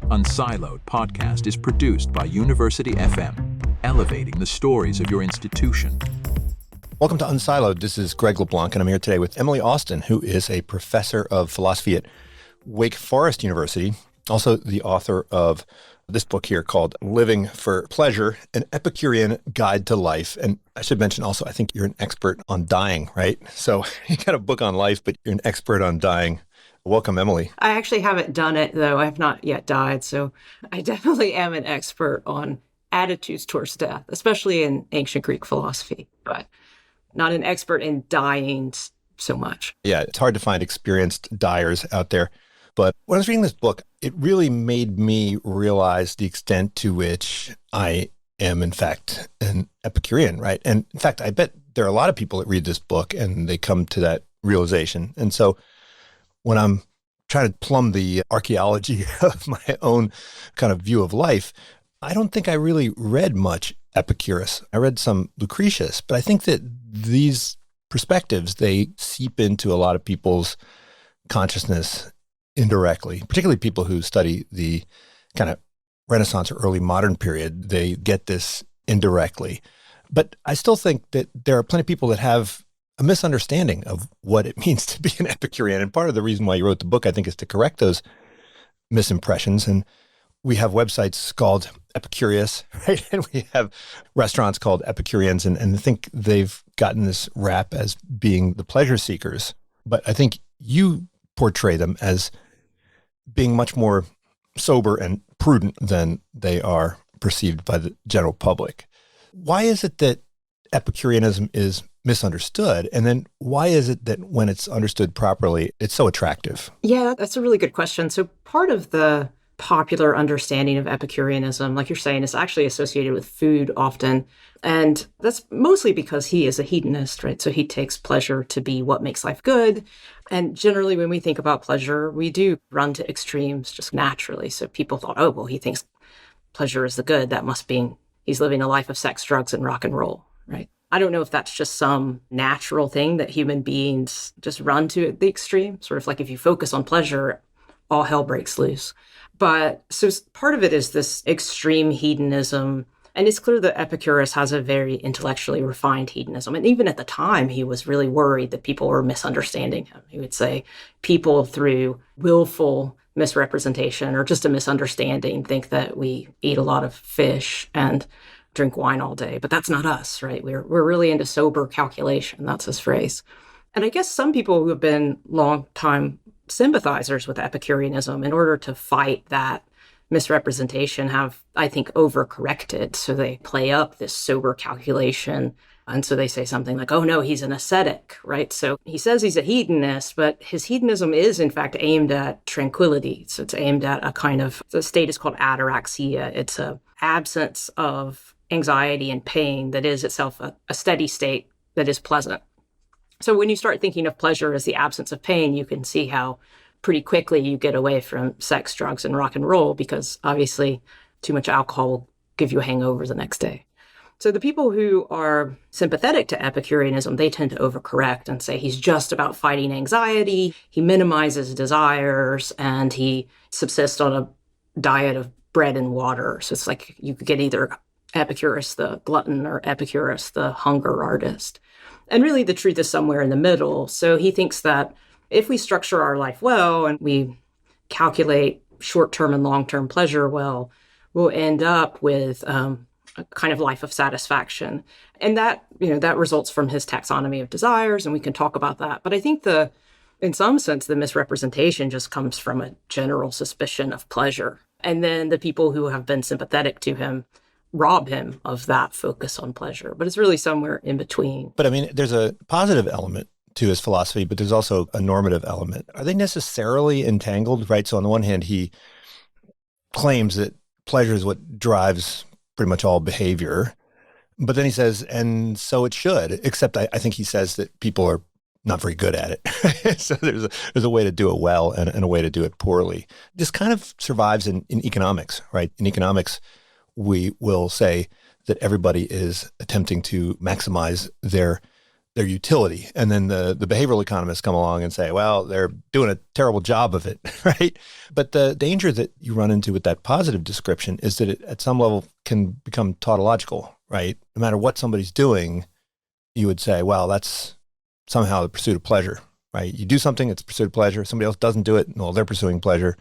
Unsiloed podcast is produced by University FM, elevating the stories of your institution. Welcome to Unsiloed. This is Greg LeBlanc, and I'm here today with Emily Austin, who is a professor of philosophy at Wake Forest University, also the author of this book here called Living for Pleasure, an Epicurean Guide to Life. And I should mention also, I think you're an expert on dying, right? So you got a book on life, but you're an expert on dying. Welcome, Emily. I actually haven't done it, though. I have not yet died. So I definitely am an expert on attitudes towards death, especially in ancient Greek philosophy, but not an expert in dying so much. Yeah, it's hard to find experienced dyers out there. But when I was reading this book, it really made me realize the extent to which I am, in fact, an Epicurean, right? And in fact, I bet there are a lot of people that read this book and they come to that realization. And so when I'm trying to plumb the archaeology of my own kind of view of life, I don't think I really read much Epicurus. I read some Lucretius, but I think that these perspectives, they seep into a lot of people's consciousness indirectly, particularly people who study the kind of Renaissance or early modern period. They get this indirectly. But I still think that there are plenty of people that have a misunderstanding of what it means to be an Epicurean. And part of the reason why you wrote the book, I think, is to correct those misimpressions. And we have websites called Epicurus, right? And we have restaurants called Epicureans. And I think they've gotten this rap as being the pleasure seekers. But I think you portray them as being much more sober and prudent than they are perceived by the general public. Why is it that Epicureanism is misunderstood? And then why is it that when it's understood properly, it's so attractive? Yeah, that's a really good question. So part of the popular understanding of Epicureanism, like you're saying, is actually associated with food often. And that's mostly because he is a hedonist, right? So he takes pleasure to be what makes life good. And generally, when we think about pleasure, we do run to extremes just naturally. So people thought, oh, well, he thinks pleasure is the good. That must mean he's living a life of sex, drugs, and rock and roll, right? I don't know if that's just some natural thing that human beings just run to at the extreme, sort of like if you focus on pleasure, all hell breaks loose. But so part of it is this extreme hedonism. And it's clear that Epicurus has a very intellectually refined hedonism. And even at the time, he was really worried that people were misunderstanding him. He would say people through willful misrepresentation or just a misunderstanding think that we eat a lot of fish and drink wine all day, but that's not us, right? We're really into sober calculation. That's his phrase. And I guess some people who have been long-time sympathizers with Epicureanism, in order to fight that misrepresentation, have, I think, overcorrected. So they play up this sober calculation. And so they say something like, oh no, he's an ascetic, right? So he says he's a hedonist, but his hedonism is in fact aimed at tranquility. So it's aimed at a kind of, the state is called ataraxia. It's a absence of anxiety and pain that is itself a steady state that is pleasant. So when you start thinking of pleasure as the absence of pain, you can see how pretty quickly you get away from sex, drugs, and rock and roll, because obviously too much alcohol will give you a hangover the next day. So the people who are sympathetic to Epicureanism, they tend to overcorrect and say he's just about fighting anxiety, he minimizes desires, and he subsists on a diet of bread and water. So it's like you could get either Epicurus the glutton or Epicurus the hunger artist. And really the truth is somewhere in the middle. So he thinks that if we structure our life well and we calculate short-term and long-term pleasure well, we'll end up with a kind of life of satisfaction. And that, that results from his taxonomy of desires, and we can talk about that. But I think in some sense, the misrepresentation just comes from a general suspicion of pleasure. And then the people who have been sympathetic to him rob him of that focus on pleasure. But it's really somewhere in between. But I mean, there's a positive element to his philosophy, but there's also a normative element. Are they necessarily entangled, right? So on the one hand, he claims that pleasure is what drives pretty much all behavior. But then he says, and so it should, except I think he says that people are not very good at it. So there's a way to do it well and a way to do it poorly. This kind of survives in economics, right? In economics, we will say that everybody is attempting to maximize their their utility. And then the behavioral economists come along and say, well, they're doing a terrible job of it, right? But the danger that you run into with that positive description is that it at some level can become tautological, right? No matter what somebody's doing, you would say, well, that's somehow the pursuit of pleasure, right? You do something, it's a pursuit of pleasure. Somebody else doesn't do it, well, they're pursuing pleasure.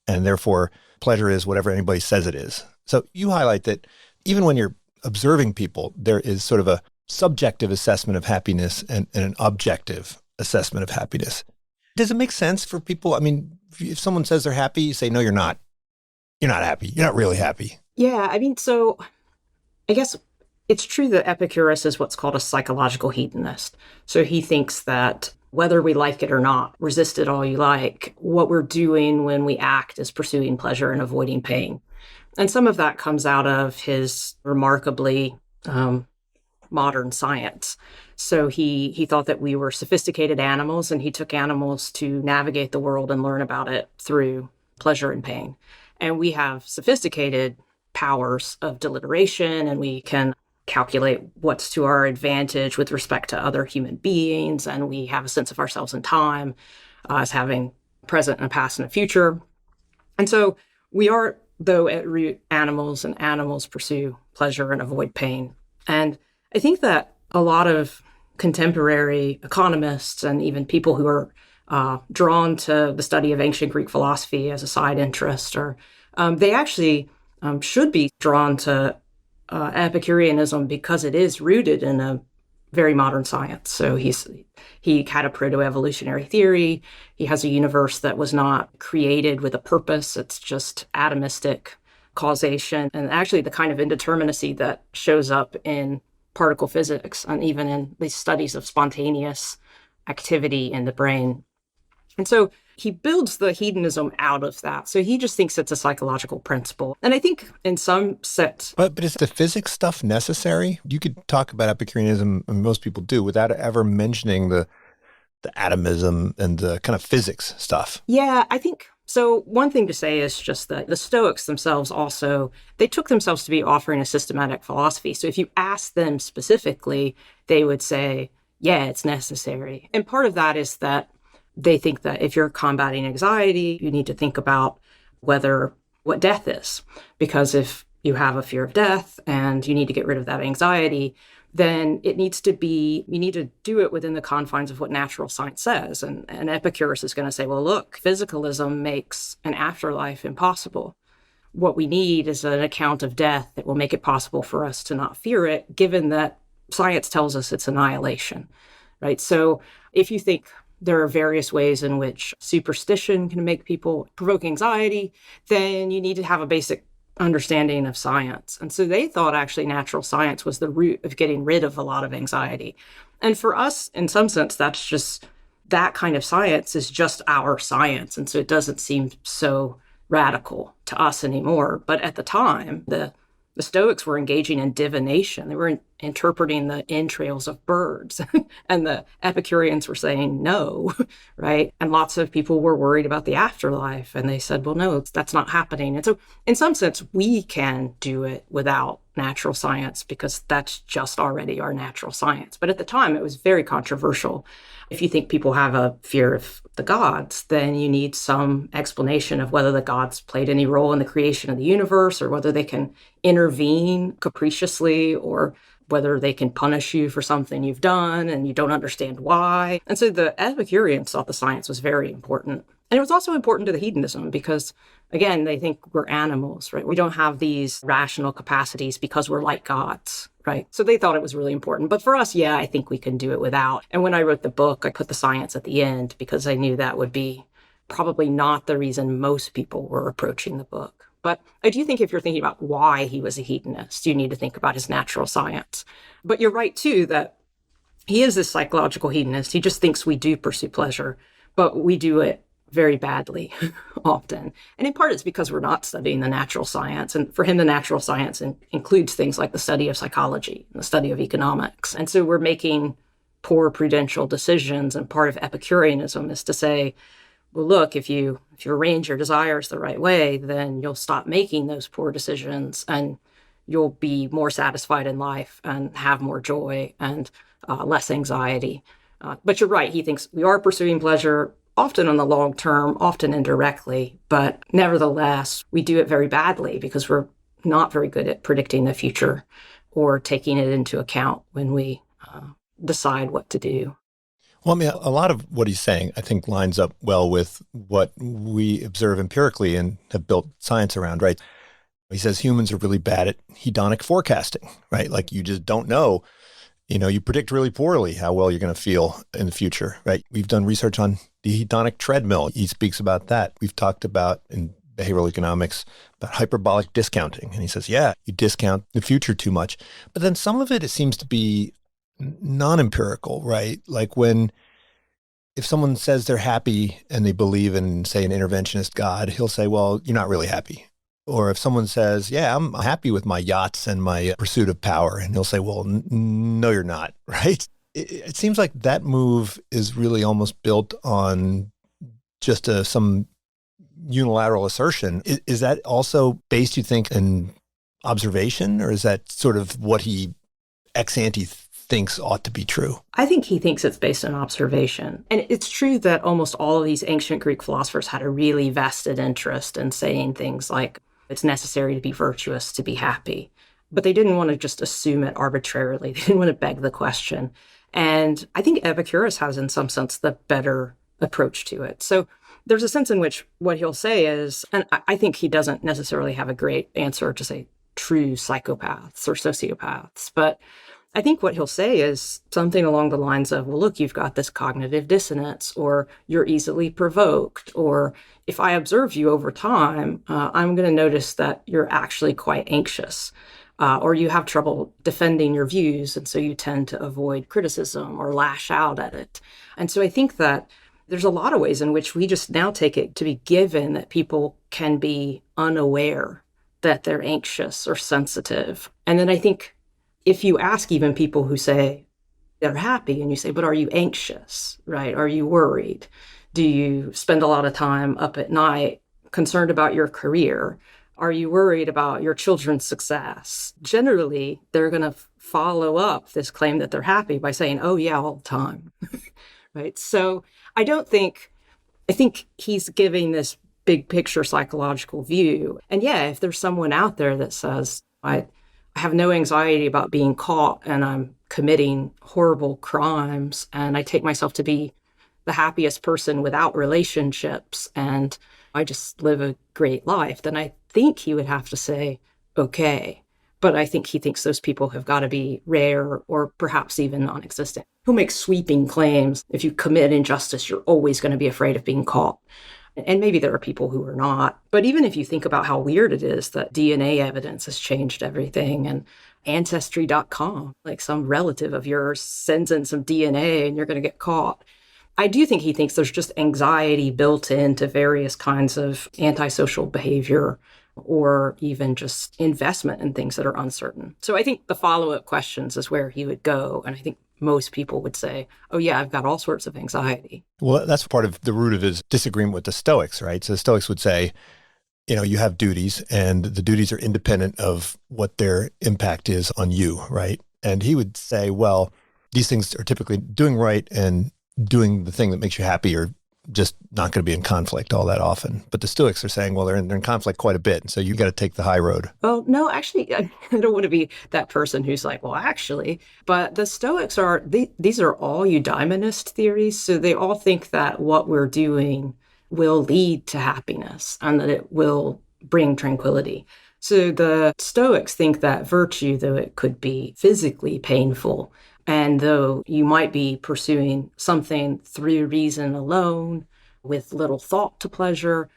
And therefore, pleasure is whatever anybody says it is. So you highlight that even when you're observing people, there is sort of a subjective assessment of happiness and an objective assessment of happiness. Does it make sense for people? I mean, if someone says they're happy, you say, no, you're not. You're not happy. You're not really happy. Yeah, I mean, so I guess it's true that Epicurus is what's called a psychological hedonist. So he thinks that whether we like it or not, resist it all you like, what we're doing when we act is pursuing pleasure and avoiding pain. And some of that comes out of his remarkably modern science. So he thought that we were sophisticated animals, and he took animals to navigate the world and learn about it through pleasure and pain. And we have sophisticated powers of deliberation, and we can calculate what's to our advantage with respect to other human beings, and we have a sense of ourselves in time as having present and a past and a future. And so we are, though, at root animals, and animals pursue pleasure and avoid pain. And I think that a lot of contemporary economists and even people who are drawn to the study of ancient Greek philosophy as a side interest, or they actually should be drawn to Epicureanism because it is rooted in a very modern science. So he had a proto-evolutionary theory. He has a universe that was not created with a purpose. It's just atomistic causation, and actually the kind of indeterminacy that shows up in particle physics and even in these studies of spontaneous activity in the brain. And so he builds the hedonism out of that. So he just thinks it's a psychological principle. And I think in some sense... But is the physics stuff necessary? You could talk about Epicureanism, and most people do, without ever mentioning the atomism and the kind of physics stuff. Yeah, I think... So one thing to say is just that the Stoics themselves also, they took themselves to be offering a systematic philosophy. So if you ask them specifically, they would say, yeah, it's necessary. And part of that is that they think that if you're combating anxiety, you need to think about what death is. Because if you have a fear of death and you need to get rid of that anxiety, then you need to do it within the confines of what natural science says. And Epicurus is going to say, well, look, physicalism makes an afterlife impossible. What we need is an account of death that will make it possible for us to not fear it, given that science tells us it's annihilation, right? So if you think there are various ways in which superstition can make people provoke anxiety, then you need to have a basic understanding of science. And so they thought actually natural science was the root of getting rid of a lot of anxiety. And for us, in some sense, that's just, that kind of science is just our science. And so it doesn't seem so radical to us anymore. But at the time, the Stoics were engaging in divination. They were interpreting the entrails of birds. And the Epicureans were saying no, right? And lots of people were worried about the afterlife. And they said, well, no, that's not happening. And so in some sense, we can do it without natural science because that's just already our natural science. But at the time, it was very controversial. If you think people have a fear of the gods, then you need some explanation of whether the gods played any role in the creation of the universe, or whether they can intervene capriciously, or whether they can punish you for something you've done and you don't understand why. And so the Epicureans thought the science was very important. And it was also important to the hedonism because, again, they think we're animals, right? We don't have these rational capacities because we're like gods, right? So they thought it was really important. But for us, yeah, I think we can do it without. And when I wrote the book, I put the science at the end because I knew that would be probably not the reason most people were approaching the book. But I do think if you're thinking about why he was a hedonist, you need to think about his natural science. But you're right, too, that he is this psychological hedonist. He just thinks we do pursue pleasure, but we do it very badly often. And in part, it's because we're not studying the natural science. And for him, the natural science includes things like the study of psychology and the study of economics. And so we're making poor prudential decisions. And part of Epicureanism is to say, well, look, if you arrange your desires the right way, then you'll stop making those poor decisions and you'll be more satisfied in life and have more joy and less anxiety. But you're right. He thinks we are pursuing pleasure, often on the long term, often indirectly, but nevertheless, we do it very badly because we're not very good at predicting the future or taking it into account when we decide what to do. Well, I mean, a lot of what he's saying, I think, lines up well with what we observe empirically and have built science around, right? He says humans are really bad at hedonic forecasting, right? Like you just don't know. You predict really poorly how well you're going to feel in the future, right? We've done research on the hedonic treadmill. He speaks about that. We've talked about in behavioral economics about hyperbolic discounting. And he says, yeah, you discount the future too much. But then some of it seems to be non-empirical, right? Like if someone says they're happy and they believe in, say, an interventionist God, he'll say, well, you're not really happy. Or if someone says, yeah, I'm happy with my yachts and my pursuit of power, and he'll say, well, no, you're not, right? It seems like that move is really almost built on just some unilateral assertion. Is that also based, you think, in observation, or is that sort of what he ex ante thinks ought to be true? I think he thinks it's based on observation. And it's true that almost all of these ancient Greek philosophers had a really vested interest in saying things like, it's necessary to be virtuous to be happy. But they didn't want to just assume it arbitrarily. They didn't want to beg the question. And I think Epicurus has, in some sense, the better approach to it. So there's a sense in which what he'll say is, and I think he doesn't necessarily have a great answer to say true psychopaths or sociopaths, but I think what he'll say is something along the lines of, well, look, you've got this cognitive dissonance, or you're easily provoked, or if I observe you over time, I'm going to notice that you're actually quite anxious, or you have trouble defending your views, and so you tend to avoid criticism or lash out at it. And so I think that there's a lot of ways in which we just now take it to be given that people can be unaware that they're anxious or sensitive. And then I think if you ask even people who say they're happy and you say, but are you anxious, right? Are you worried? Do you spend a lot of time up at night concerned about your career? Are you worried about your children's success? Generally, they're going to follow up this claim that they're happy by saying, oh yeah, all the time, right? So I think he's giving this big picture psychological view. And yeah, if there's someone out there that says, I have no anxiety about being caught and I'm committing horrible crimes and I take myself to be the happiest person without relationships and I just live a great life, then I think he would have to say, okay. But I think he thinks those people have got to be rare or perhaps even non-existent. He'll make sweeping claims. If you commit injustice, you're always going to be afraid of being caught. And maybe there are people who are not. But even if you think about how weird it is that DNA evidence has changed everything and Ancestry.com, like some relative of yours sends in some DNA and you're going to get caught. I do think he thinks there's just anxiety built into various kinds of antisocial behavior or even just investment in things that are uncertain. So I think the follow-up questions is where he would go. And I think most people would say, oh yeah, I've got all sorts of anxiety. Well, that's part of the root of his disagreement with the Stoics, right? So the Stoics would say, you have duties and the duties are independent of what their impact is on you, right? And he would say, well, these things are typically doing right and doing the thing that makes you happy are just not going to be in conflict all that often. But the Stoics are saying, well, they're in conflict quite a bit. And so you got to take the high road. Well, no, actually, I don't want to be that person who's like, well, actually, but the Stoics these are all eudaemonist theories. So they all think that what we're doing will lead to happiness and that it will bring tranquility. So the Stoics think that virtue, though it could be physically painful, and though you might be pursuing something through reason alone with little thought to pleasure,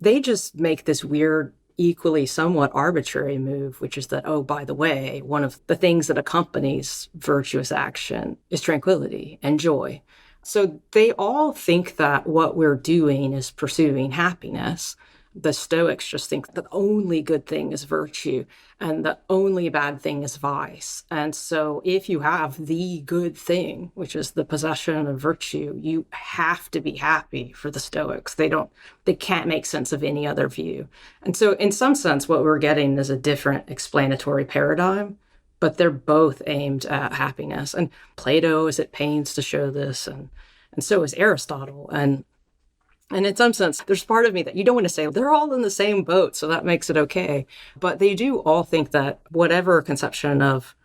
they just make this weird, equally somewhat arbitrary move, which is that, oh, by the way, one of the things that accompanies virtuous action is tranquility and joy. So they all think that what we're doing is pursuing happiness. The Stoics just think the only good thing is virtue and the only bad thing is vice. And so if you have the good thing, which is the possession of virtue, you have to be happy for the Stoics. They can't make sense of any other view. And so in some sense, what we're getting is a different explanatory paradigm, but they're both aimed at happiness. And Plato is at pains to show this, and so is Aristotle. And in some sense, there's part of me that you don't want to say they're all in the same boat, so that makes it okay. But they do all think that whatever conception of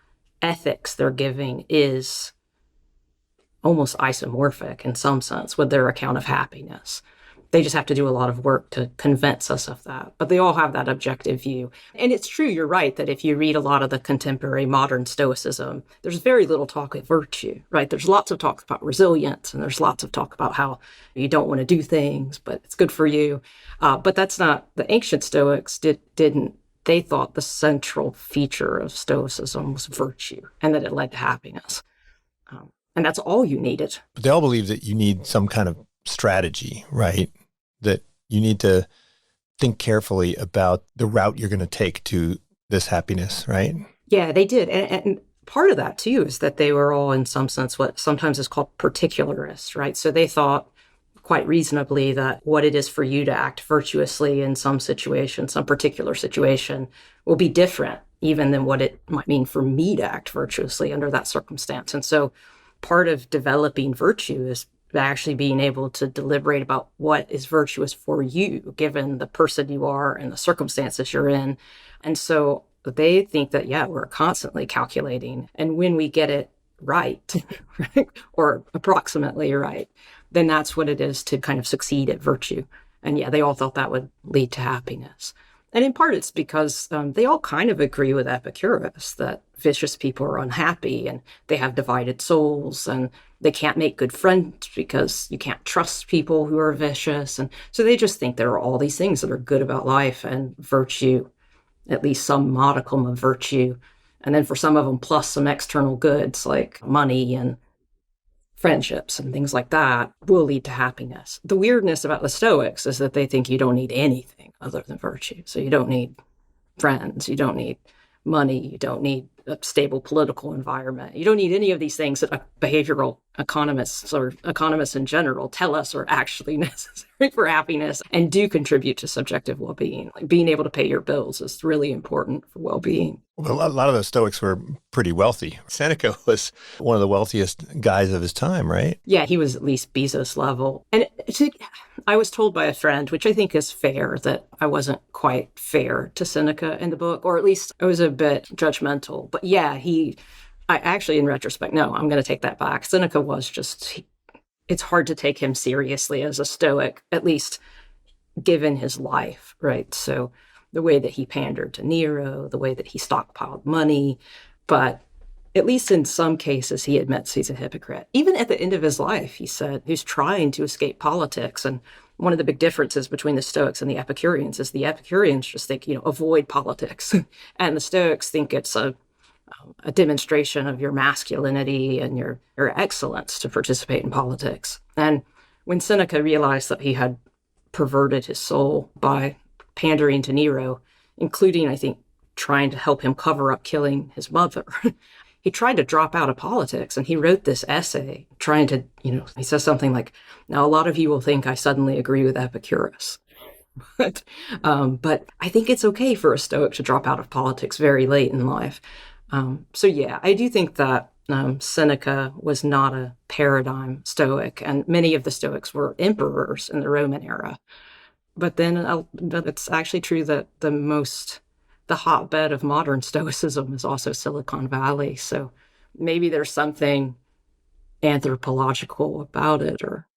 ethics they're giving is almost isomorphic in some sense with their account of happiness. They just have to do a lot of work to convince us of that. But they all have that objective view. And it's true, you're right, that if you read a lot of the contemporary modern Stoicism, there's very little talk of virtue, right? There's lots of talk about resilience, and there's lots of talk about how you don't want to do things, but it's good for you. But that's not, the ancient Stoics didn't. They thought the central feature of Stoicism was virtue and that it led to happiness. And that's all you needed. But they all believe that you need some kind of strategy, right? That you need to think carefully about the route you're going to take to this happiness, right? Yeah, they did. And part of that, too, is that they were all, in some sense, what sometimes is called particularists, right? So they thought quite reasonably that what it is for you to act virtuously in some situation, some particular situation, will be different even than what it might mean for me to act virtuously under that circumstance. And so part of developing virtue is actually being able to deliberate about what is virtuous for you, given the person you are and the circumstances you're in. And so they think that, yeah, we're constantly calculating. And when we get it right, right, or approximately right, then that's what it is to kind of succeed at virtue. And yeah, they all thought that would lead to happiness. And in part, it's because they all kind of agree with Epicurus that vicious people are unhappy and they have divided souls and they can't make good friends because you can't trust people who are vicious. And so they just think there are all these things that are good about life and virtue, at least some modicum of virtue. And then for some of them, plus some external goods like money and friendships and things like that will lead to happiness. The weirdness about the Stoics is that they think you don't need anything other than virtue. So you don't need friends, you don't need money, you don't need a stable political environment. You don't need any of these things that behavioral economists or economists in general tell us are actually necessary for happiness and do contribute to subjective well-being. Like being able to pay your bills is really important for well-being. Well, a lot of those Stoics were pretty wealthy. Seneca was one of the wealthiest guys of his time, right? Yeah, he was at least Bezos level. And I was told by a friend, which I think is fair, that I wasn't quite fair to Seneca in the book, or at least I was a bit judgmental. But yeah, I actually, in retrospect, no, I'm going to take that back. Seneca was just, it's hard to take him seriously as a Stoic, at least given his life, right? So the way that he pandered to Nero, the way that he stockpiled money, but at least in some cases, he admits he's a hypocrite. Even at the end of his life, he said he's trying to escape politics. And one of the big differences between the Stoics and the Epicureans is the Epicureans just think, avoid politics. And the Stoics think it's a demonstration of your masculinity and your excellence to participate in politics. And when Seneca realized that he had perverted his soul by pandering to Nero, including, I think, trying to help him cover up killing his mother, he tried to drop out of politics. And he wrote this essay trying to, he says something like, now a lot of you will think I suddenly agree with Epicurus. But I think it's okay for a Stoic to drop out of politics very late in life. So yeah, I do think that Seneca was not a paradigm Stoic, and many of the Stoics were emperors in the Roman era. But then it's actually true that the hotbed of modern Stoicism is also Silicon Valley. So maybe there's something anthropological about it, or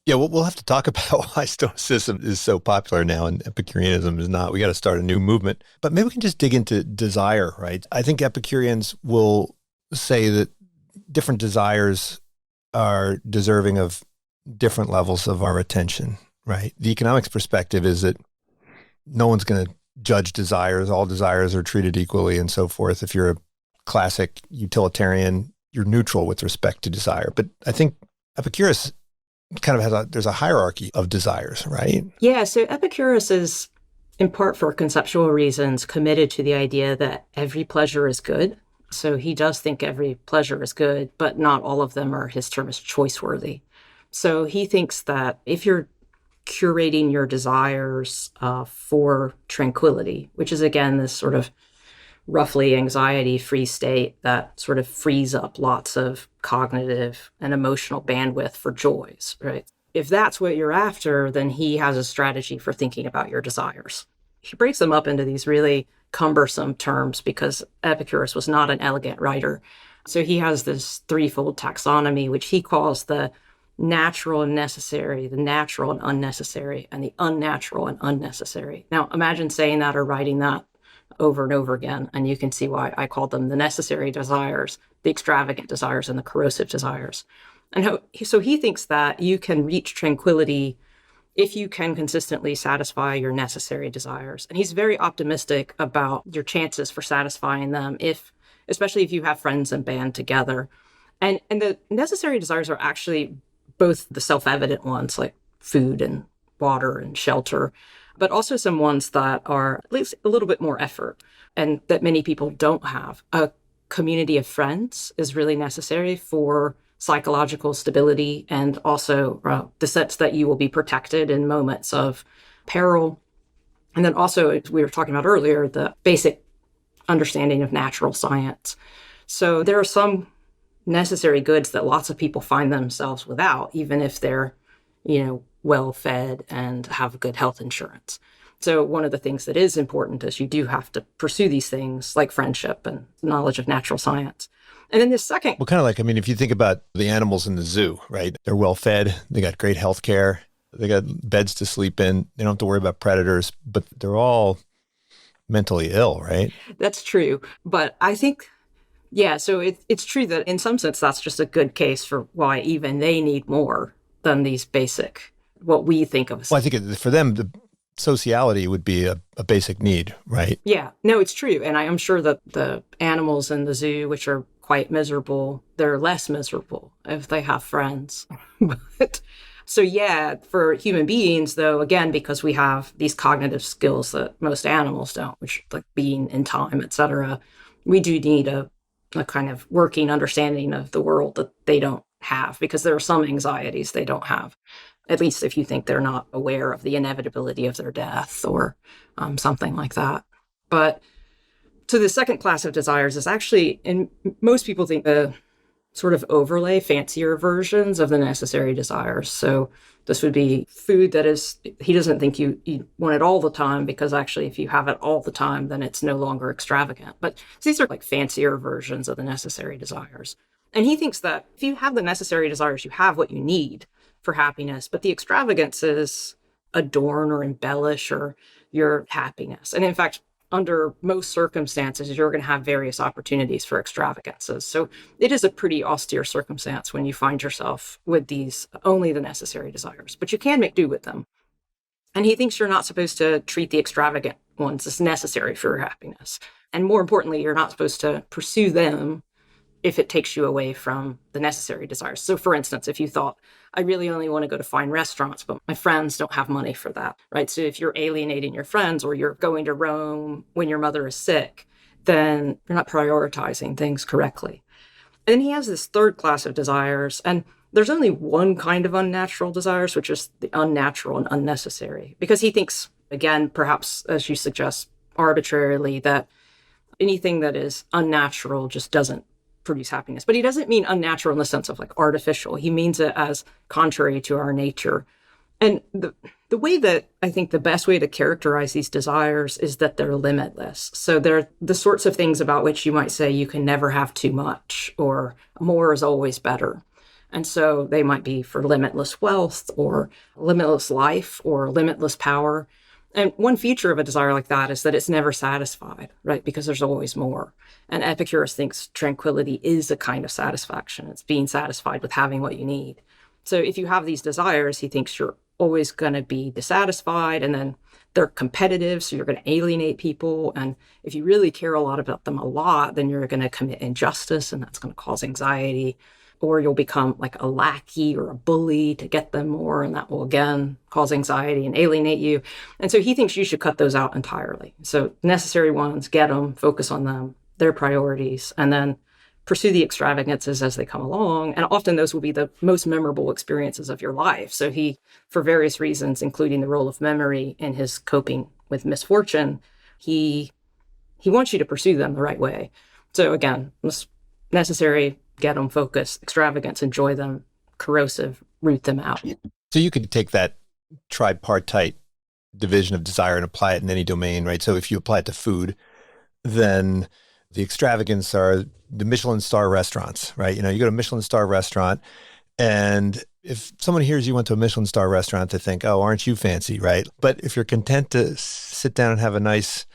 yeah, we'll have to talk about why Stoicism is so popular now and Epicureanism is not. We got to start a new movement. But maybe we can just dig into desire, right? I think Epicureans will say that different desires are deserving of different levels of our attention, right? The economics perspective is that no one's going to judge desires. All desires are treated equally and so forth. If you're a classic utilitarian, you're neutral with respect to desire. But I think Epicurus kind of there's a hierarchy of desires, right? Yeah, so Epicurus is, in part for conceptual reasons, committed to the idea that every pleasure is good. So he does think every pleasure is good, but not all of them are, his term is choice worthy. So he thinks that if you're curating your desires for tranquility, which is again this sort of roughly anxiety-free state that sort of frees up lots of cognitive and emotional bandwidth for joys, right? If that's what you're after, then he has a strategy for thinking about your desires. He breaks them up into these really cumbersome terms because Epicurus was not an elegant writer. So he has this threefold taxonomy, which he calls the natural and necessary, the natural and unnecessary, and the unnatural and unnecessary. Now, imagine saying that or writing that over and over again, and you can see why I called them the necessary desires, the extravagant desires, and the corrosive desires. And so he thinks that you can reach tranquility if you can consistently satisfy your necessary desires. And he's very optimistic about your chances for satisfying them, especially if you have friends and band together. And the necessary desires are actually both the self-evident ones, like food and water and shelter, but also some ones that are at least a little bit more effort and that many people don't have. A community of friends is really necessary for psychological stability and also the sense that you will be protected in moments of peril. And then also, as we were talking about earlier, the basic understanding of natural science. So there are some necessary goods that lots of people find themselves without, even if they're, well fed and have good health insurance. So one of the things that is important is you do have to pursue these things like friendship and knowledge of natural science. And then the second... Well, kind of like, if you think about the animals in the zoo, right? They're well fed. They got great health care. They got beds to sleep in. They don't have to worry about predators, but they're all mentally ill, right? That's true. But I think, so it's true that in some sense, that's just a good case for why even they need more than these basic, what we think of as... Well, I think for them, the sociality would be a basic need, right? Yeah, no, it's true. And I am sure that the animals in the zoo, which are quite miserable, they're less miserable if they have friends. But so for human beings, though, again, because we have these cognitive skills that most animals don't, which like being in time, et cetera, we do need a kind of working understanding of the world that they don't have, because there are some anxieties they don't have, at least if you think they're not aware of the inevitability of their death or something like that. But so the second class of desires is actually, and most people think the sort of overlay, fancier versions of the necessary desires. So this would be food that is, he doesn't think you want it all the time, because actually if you have it all the time, then it's no longer extravagant. But these are like fancier versions of the necessary desires. And he thinks that if you have the necessary desires, you have what you need for happiness, but the extravagances adorn or embellish your happiness. And in fact, under most circumstances, you're going to have various opportunities for extravagances. So it is a pretty austere circumstance when you find yourself with these only the necessary desires, but you can make do with them. And he thinks you're not supposed to treat the extravagant ones as necessary for your happiness. And more importantly, you're not supposed to pursue them if it takes you away from the necessary desires. So for instance, if you thought, I really only want to go to fine restaurants, but my friends don't have money for that, right? So if you're alienating your friends, or you're going to Rome when your mother is sick, then you're not prioritizing things correctly. And then he has this third class of desires, and there's only one kind of unnatural desires, which is the unnatural and unnecessary, because he thinks, again, perhaps as you suggest, arbitrarily, that anything that is unnatural just doesn't produce happiness. But he doesn't mean unnatural in the sense of like artificial. He means it as contrary to our nature. And the way that I think the best way to characterize these desires is that they're limitless. So they're the sorts of things about which you might say you can never have too much, or more is always better. And so they might be for limitless wealth, or limitless life, or limitless power. And one feature of a desire like that is that it's never satisfied, right? Because there's always more. And Epicurus thinks tranquility is a kind of satisfaction. It's being satisfied with having what you need. So if you have these desires, he thinks you're always going to be dissatisfied, and then they're competitive, so you're going to alienate people. And if you really care a lot about them a lot, then you're going to commit injustice, and that's going to cause anxiety. or you'll become like a lackey or a bully to get them more. And that will again cause anxiety and alienate you. And so he thinks you should cut those out entirely. So necessary ones, get them, focus on them, their priorities, and then pursue the extravagances as they come along. And often those will be the most memorable experiences of your life. So he, for various reasons, including the role of memory in his coping with misfortune, he wants you to pursue them the right way. So again, necessary, get them, focus, extravagance, enjoy them, corrosive, root them out. So you could take that tripartite division of desire and apply it in any domain, right? So if you apply it to food, then the extravagance are the Michelin star restaurants, right? You know, you go to a Michelin star restaurant, and if someone hears you went to a Michelin star restaurant, they think, oh, aren't you fancy, right? But if you're content to sit down and have a nice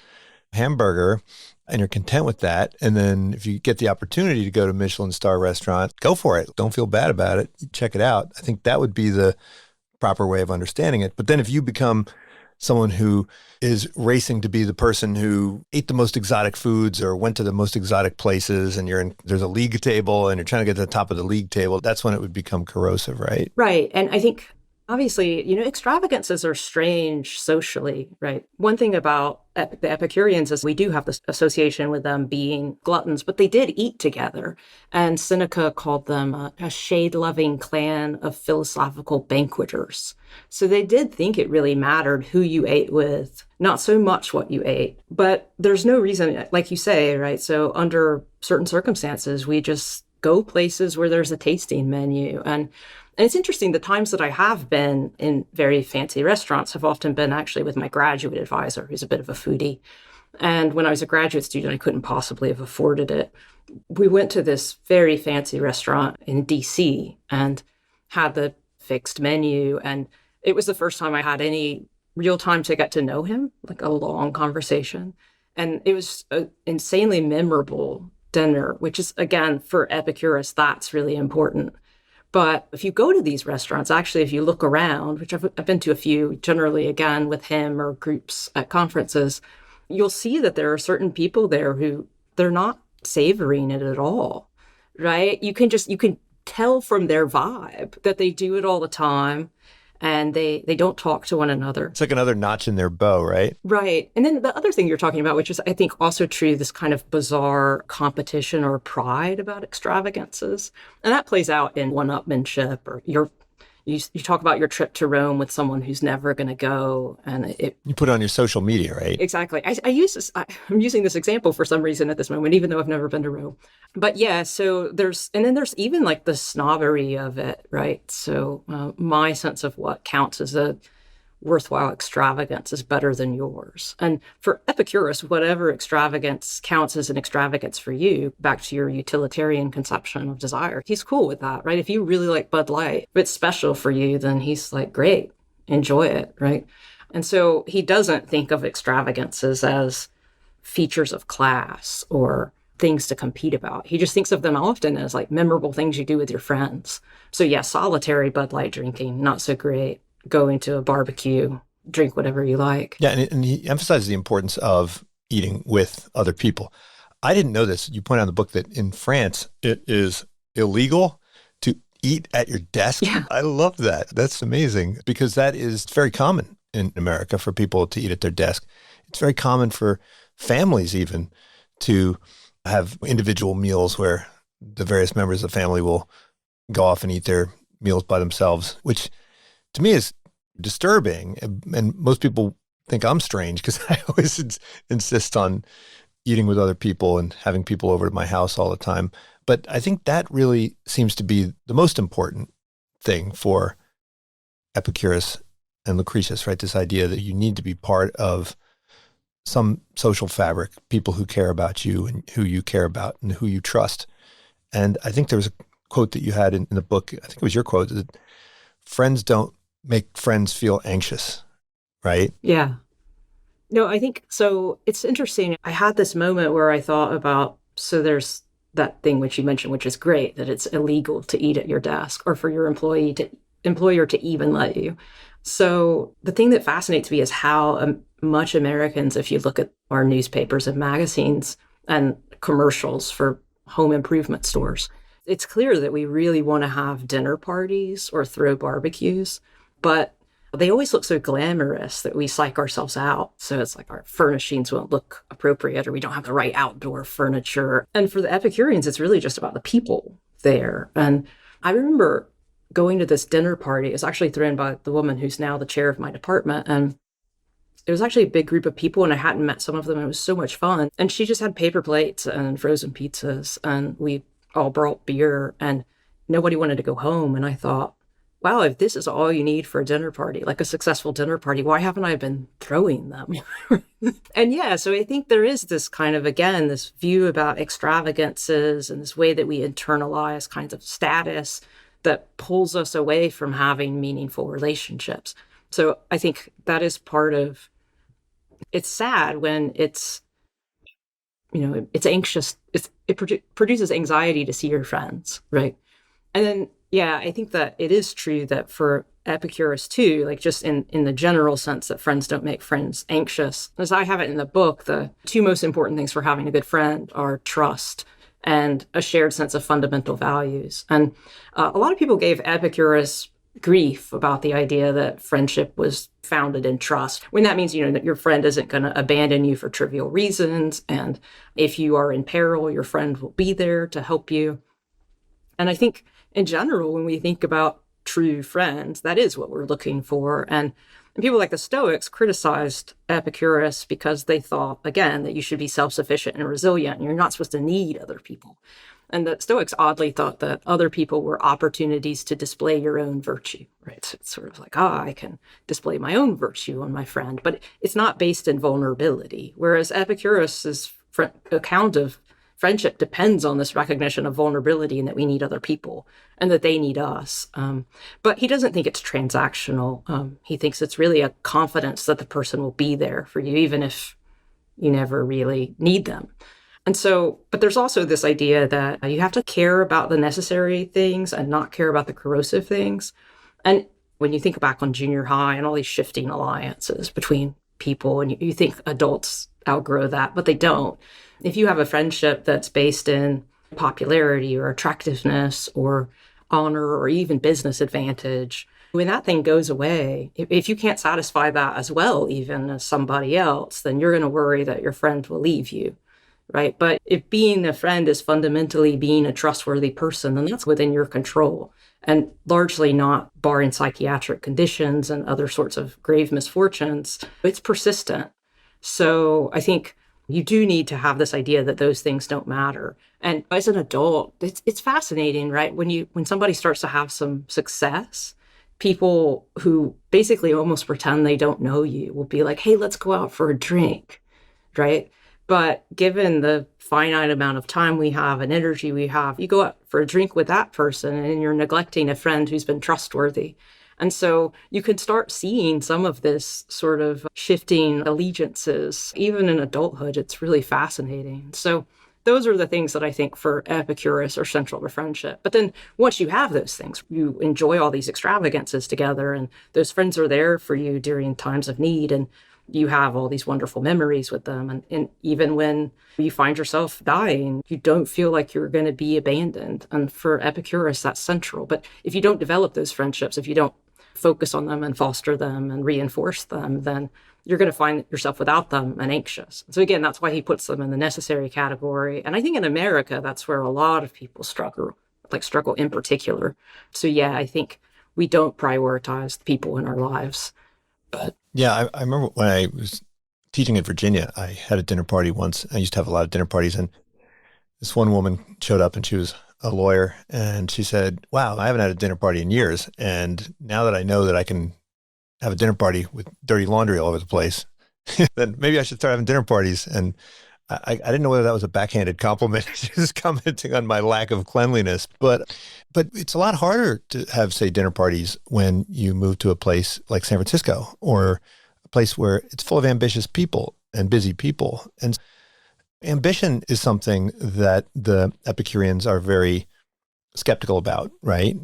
hamburger and you're content with that, and then if you get the opportunity to go to a Michelin star restaurant, go for it. Don't feel bad about it. Check it out. I think that would be the proper way of understanding it. But then if you become someone who is racing to be the person who ate the most exotic foods or went to the most exotic places, and there's a league table and you're trying to get to the top of the league table, that's when it would become corrosive, right? Right. And I think obviously, extravagances are strange socially, right? One thing about the Epicureans is we do have this association with them being gluttons, but they did eat together. And Seneca called them a shade-loving clan of philosophical banqueters. So they did think it really mattered who you ate with, not so much what you ate. But there's no reason, like you say, right? So under certain circumstances, we just go places where there's a tasting menu. And it's interesting, the times that I have been in very fancy restaurants have often been actually with my graduate advisor, who's a bit of a foodie. And when I was a graduate student, I couldn't possibly have afforded it. We went to this very fancy restaurant in DC and had the fixed menu. And it was the first time I had any real time to get to know him, like a long conversation. And it was an insanely memorable dinner, which is, again, for Epicurus, that's really important. But if you go to these restaurants, actually, if you look around, which I've been to a few, generally, again, with him or groups at conferences, you'll see that there are certain people there who they're not savoring it at all, right? You can tell from their vibe that they do it all the time and they don't talk to one another. It's like another notch in their bow, right? Right. And then the other thing you're talking about, which is, I think, also true, this kind of bizarre competition or pride about extravagances. And that plays out in one-upmanship, or you talk about your trip to Rome with someone who's never going to go, and you put it on your social media, right? Exactly. I'm using this example for some reason at this moment, even though I've never been to Rome. But yeah, so there's even like the snobbery of it, right? So my sense of what counts as a worthwhile extravagance is better than yours. And for Epicurus, whatever extravagance counts as an extravagance for you, back to your utilitarian conception of desire, he's cool with that, right? If you really like Bud Light, if it's special for you, then he's like, great, enjoy it, right? And so he doesn't think of extravagances as features of class or things to compete about. He just thinks of them often as like memorable things you do with your friends. So yeah, solitary Bud Light drinking, not so great. Going to a barbecue, drink whatever you like. Yeah, and he emphasizes the importance of eating with other people. I didn't know this. You point out in the book that in France, it is illegal to eat at your desk. Yeah. I love that. That's amazing, because that is very common in America for people to eat at their desk. It's very common for families even to have individual meals where the various members of the family will go off and eat their meals by themselves, which to me is disturbing. And most people think I'm strange because I always insist on eating with other people and having people over to my house all the time. But I think that really seems to be the most important thing for Epicurus and Lucretius, right? This idea that you need to be part of some social fabric, people who care about you and who you care about and who you trust. And I think there was a quote that you had in the book, I think it was your quote, that friends don't make friends feel anxious, right? Yeah. No, I think so. It's interesting. I had this moment where I thought about, so there's that thing which you mentioned, which is great, that it's illegal to eat at your desk or for your employer to even let you. So the thing that fascinates me is how much Americans, if you look at our newspapers and magazines and commercials for home improvement stores, it's clear that we really want to have dinner parties or throw barbecues, but they always look so glamorous that we psych ourselves out. So it's like our furnishings won't look appropriate, or we don't have the right outdoor furniture. And for the Epicureans, it's really just about the people there. And I remember going to this dinner party. It was actually thrown by the woman who's now the chair of my department. And it was actually a big group of people, and I hadn't met some of them. And it was so much fun. And she just had paper plates and frozen pizzas, and we all brought beer, and nobody wanted to go home. And I thought, wow, if this is all you need for a dinner party, like a successful dinner party, why haven't I been throwing them? And yeah, so I think there is this kind of, again, this view about extravagances and this way that we internalize kinds of status that pulls us away from having meaningful relationships. So I think that is part of, it's sad when it's, it's anxious. It produces anxiety to see your friends, right? And then, yeah, I think that it is true that for Epicurus too, like just in the general sense that friends don't make friends anxious. As I have it in the book, the two most important things for having a good friend are trust and a shared sense of fundamental values. And a lot of people gave Epicurus grief about the idea that friendship was founded in trust, when that means, that your friend isn't going to abandon you for trivial reasons. And if you are in peril, your friend will be there to help you. And I think in general, when we think about true friends, that is what we're looking for. And people like the Stoics criticized Epicurus because they thought, again, that you should be self-sufficient and resilient, and you're not supposed to need other people. And the Stoics oddly thought that other people were opportunities to display your own virtue, right? So it's sort of like, I can display my own virtue on my friend, but it's not based in vulnerability. Whereas Epicurus's account of friendship depends on this recognition of vulnerability and that we need other people and that they need us. But he doesn't think it's transactional. He thinks it's really a confidence that the person will be there for you, even if you never really need them. And so, but there's also this idea that you have to care about the necessary things and not care about the corrosive things. And when you think back on junior high and all these shifting alliances between people, and you think adults outgrow that, but they don't. If you have a friendship that's based in popularity or attractiveness or honor or even business advantage, when that thing goes away, if you can't satisfy that as well, even as somebody else, then you're going to worry that your friend will leave you, right? But if being a friend is fundamentally being a trustworthy person, then that's within your control and largely not, barring psychiatric conditions and other sorts of grave misfortunes, it's persistent. So I think you do need to have this idea that those things don't matter. And as an adult, it's fascinating, right? When somebody starts to have some success, people who basically almost pretend they don't know you will be like, hey, let's go out for a drink, right? But given the finite amount of time we have and energy we have, you go out for a drink with that person and you're neglecting a friend who's been trustworthy. And so you could start seeing some of this sort of shifting allegiances, even in adulthood. It's really fascinating. So those are the things that I think for Epicurus are central to friendship. But then once you have those things, you enjoy all these extravagances together, and those friends are there for you during times of need, and you have all these wonderful memories with them. And even when you find yourself dying, you don't feel like you're going to be abandoned. And for Epicurus, that's central. But if you don't develop those friendships, if you don't focus on them and foster them and reinforce them, then you're going to find yourself without them and anxious. So again, that's why he puts them in the necessary category. And I think in America, that's where a lot of people struggle in particular. So yeah, I think we don't prioritize the people in our lives. But yeah, I remember when I was teaching in Virginia, I had a dinner party once. I used to have a lot of dinner parties, and this one woman showed up, and she was a lawyer, and she said, wow, I haven't had a dinner party in years. And now that I know that I can have a dinner party with dirty laundry all over the place, then maybe I should start having dinner parties. And I didn't know whether that was a backhanded compliment. She was commenting on my lack of cleanliness. But it's a lot harder to have, say, dinner parties when you move to a place like San Francisco, or a place where it's full of ambitious people and busy people. And ambition is something that the Epicureans are very skeptical about, right?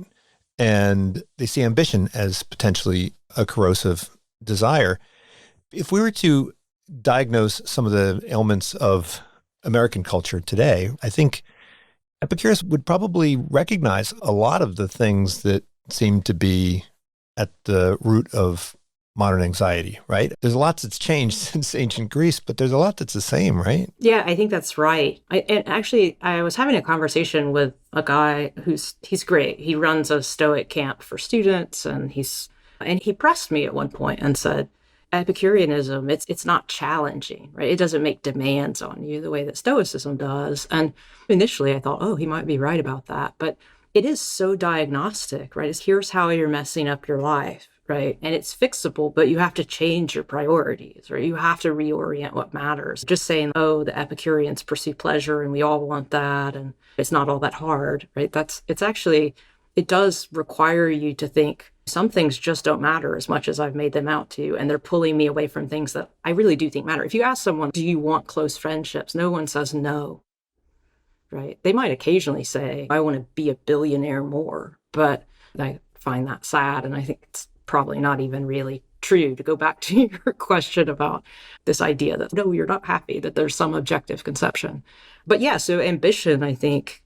And they see ambition as potentially a corrosive desire. If we were to diagnose some of the ailments of American culture today, I think Epicurus would probably recognize a lot of the things that seem to be at the root of modern anxiety, right? There's a lot that's changed since ancient Greece, but there's a lot that's the same, right? Yeah, I think that's right. And actually, I was having a conversation with a guy he's great. He runs a Stoic camp for students, and he pressed me at one point and said, Epicureanism, it's not challenging, right? It doesn't make demands on you the way that Stoicism does. And initially I thought, oh, he might be right about that. But it is so diagnostic, right? It's here's how you're messing up your life, right? And it's fixable, but you have to change your priorities, right? You have to reorient what matters. Just saying, oh, the Epicureans pursue pleasure and we all want that, and it's not all that hard, right? It does require you to think some things just don't matter as much as I've made them out to, and they're pulling me away from things that I really do think matter. If you ask someone, do you want close friendships? No one says no, right? They might occasionally say, I want to be a billionaire more, but I find that sad, and I think it's probably not even really true, to go back to your question about this idea that, no, you're not happy, that there's some objective conception. But yeah, so ambition, I think,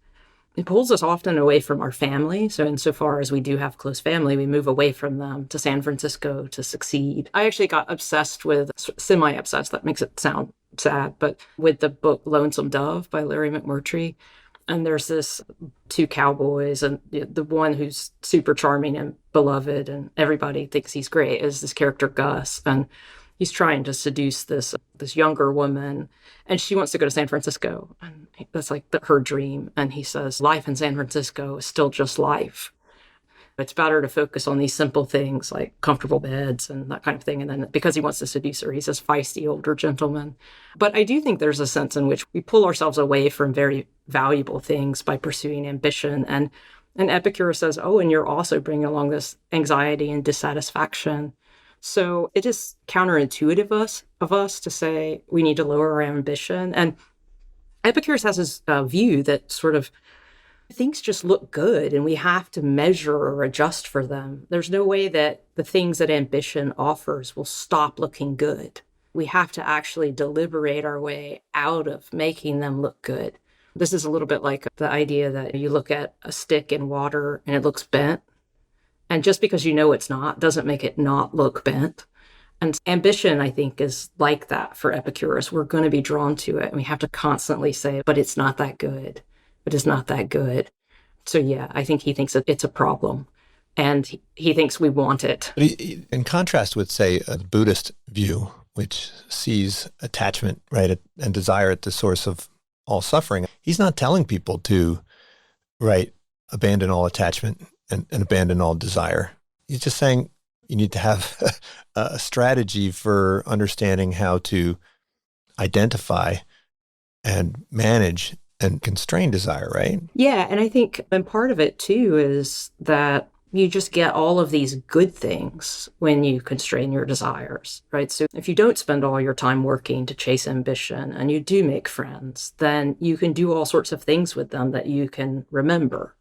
it pulls us often away from our family. So insofar as we do have close family, we move away from them to San Francisco to succeed. I actually got semi-obsessed, that makes it sound sad, but with the book Lonesome Dove by Larry McMurtry. And there's this two cowboys, and the one who's super charming and beloved and everybody thinks he's great is this character Gus. And he's trying to seduce this younger woman, and she wants to go to San Francisco. And that's like her dream. And he says, life in San Francisco is still just life. It's better to focus on these simple things like comfortable beds and that kind of thing. And then because he wants to seduce her, he's this feisty older gentleman. But I do think there's a sense in which we pull ourselves away from very valuable things by pursuing ambition. And Epicurus says, oh, and you're also bringing along this anxiety and dissatisfaction. So it is counterintuitive of us to say we need to lower our ambition. And Epicurus has this view that sort of things just look good and we have to measure or adjust for them. There's no way that the things that ambition offers will stop looking good. We have to actually deliberate our way out of making them look good. This is a little bit like the idea that you look at a stick in water and it looks bent. And just because you know it's not, doesn't make it not look bent. And ambition, I think, is like that for Epicurus. We're going to be drawn to it. And we have to constantly say, but it's not that good. But it's not that good. So yeah, I think he thinks that it's a problem. And he thinks we want it. But in contrast with, say, a Buddhist view, which sees attachment, right, and desire at the source of all suffering, he's not telling people to, right, abandon all attachment and abandon all desire. He's just saying you need to have a strategy for understanding how to identify and manage and constrain desire, right? Yeah, and I think, and part of it too is that you just get all of these good things when you constrain your desires, right? So if you don't spend all your time working to chase ambition and you do make friends, then you can do all sorts of things with them that you can remember,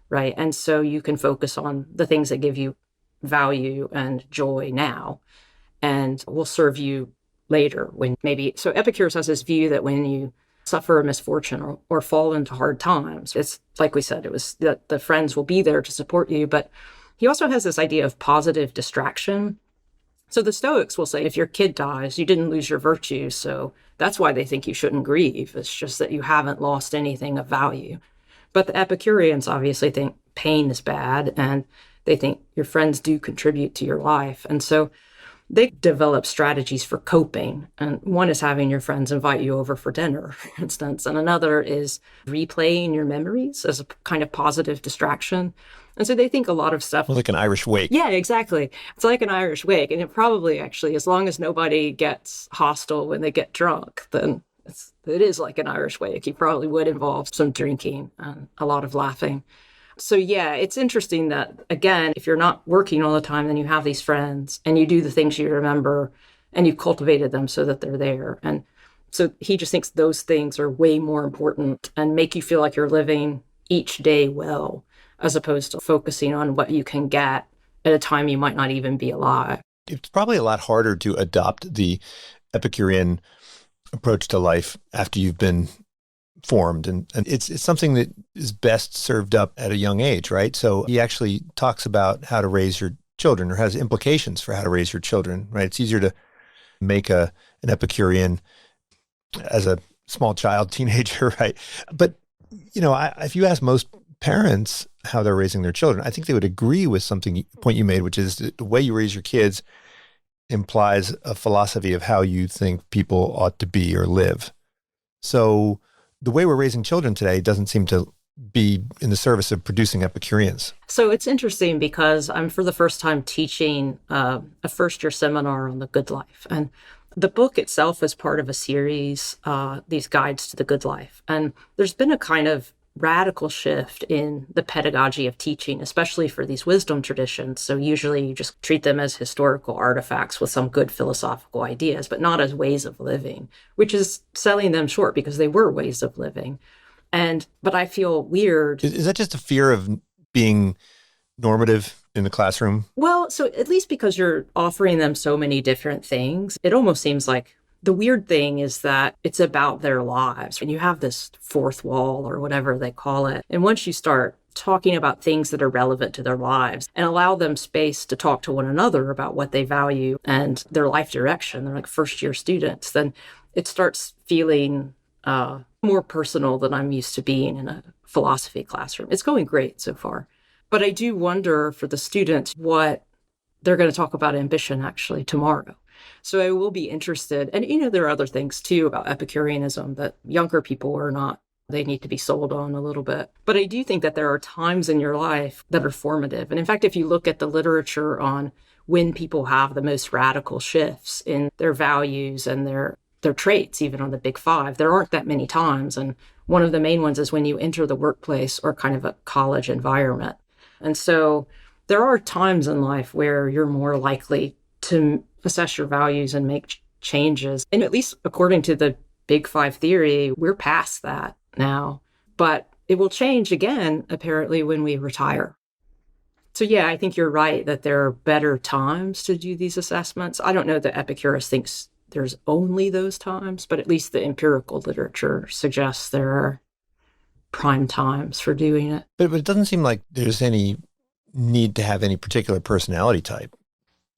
right? And so you can focus on the things that give you value and joy now and will serve you later when maybe. So Epicurus has this view that when you suffer a misfortune or fall into hard times, it's like we said, it was that the friends will be there to support you. But he also has this idea of positive distraction. So the Stoics will say, if your kid dies, you didn't lose your virtue. So that's why they think you shouldn't grieve. It's just that you haven't lost anything of value. But the Epicureans obviously think pain is bad, and they think your friends do contribute to your life. And so they develop strategies for coping. And one is having your friends invite you over for dinner, for instance. And another is replaying your memories as a kind of positive distraction. And so they think a lot of stuff. Well, like an Irish wake. Yeah, exactly. It's like an Irish wake. And it probably actually, as long as nobody gets hostile when they get drunk, then it is like an Irish wake. It probably would involve some drinking and a lot of laughing. So yeah, it's interesting that, again, if you're not working all the time, then you have these friends and you do the things you remember and you've cultivated them so that they're there. And so he just thinks those things are way more important and make you feel like you're living each day well, as opposed to focusing on what you can get at a time you might not even be alive. It's probably a lot harder to adopt the Epicurean approach to life after you've been formed. And it's something that is best served up at a young age, right? So he actually talks about how to raise your children, or has implications for how to raise your children, right? It's easier to make an Epicurean as a small child, teenager, right? But, if you ask most parents how they're raising their children, I think they would agree with point you made, which is that the way you raise your kids implies a philosophy of how you think people ought to be or live. So the way we're raising children today doesn't seem to be in the service of producing Epicureans. So it's interesting because I'm for the first time teaching a first-year seminar on the good life. And the book itself is part of a series, these guides to the good life. And there's been a kind of radical shift in the pedagogy of teaching, especially for these wisdom traditions. So usually you just treat them as historical artifacts with some good philosophical ideas, but not as ways of living, which is selling them short because they were ways of living. But I feel weird. Is that just a fear of being normative in the classroom? Well, so at least because you're offering them so many different things, it almost seems like the weird thing is that it's about their lives. And you have this fourth wall or whatever they call it. And once you start talking about things that are relevant to their lives and allow them space to talk to one another about what they value and their life direction, they're like first-year students, then it starts feeling more personal than I'm used to being in a philosophy classroom. It's going great so far. But I do wonder for the students what they're going to talk about ambition actually tomorrow. So I will be interested. And, there are other things too about Epicureanism that younger people are not, they need to be sold on a little bit. But I do think that there are times in your life that are formative. And in fact, if you look at the literature on when people have the most radical shifts in their values and their traits, even on the big five, there aren't that many times. And one of the main ones is when you enter the workplace or kind of a college environment. And so there are times in life where you're more likely to assess your values and make changes. And at least according to the big five theory, we're past that now. But it will change again, apparently, when we retire. So yeah, I think you're right that there are better times to do these assessments. I don't know that Epicurus thinks there's only those times, but at least the empirical literature suggests there are prime times for doing it. But it doesn't seem like there's any need to have any particular personality type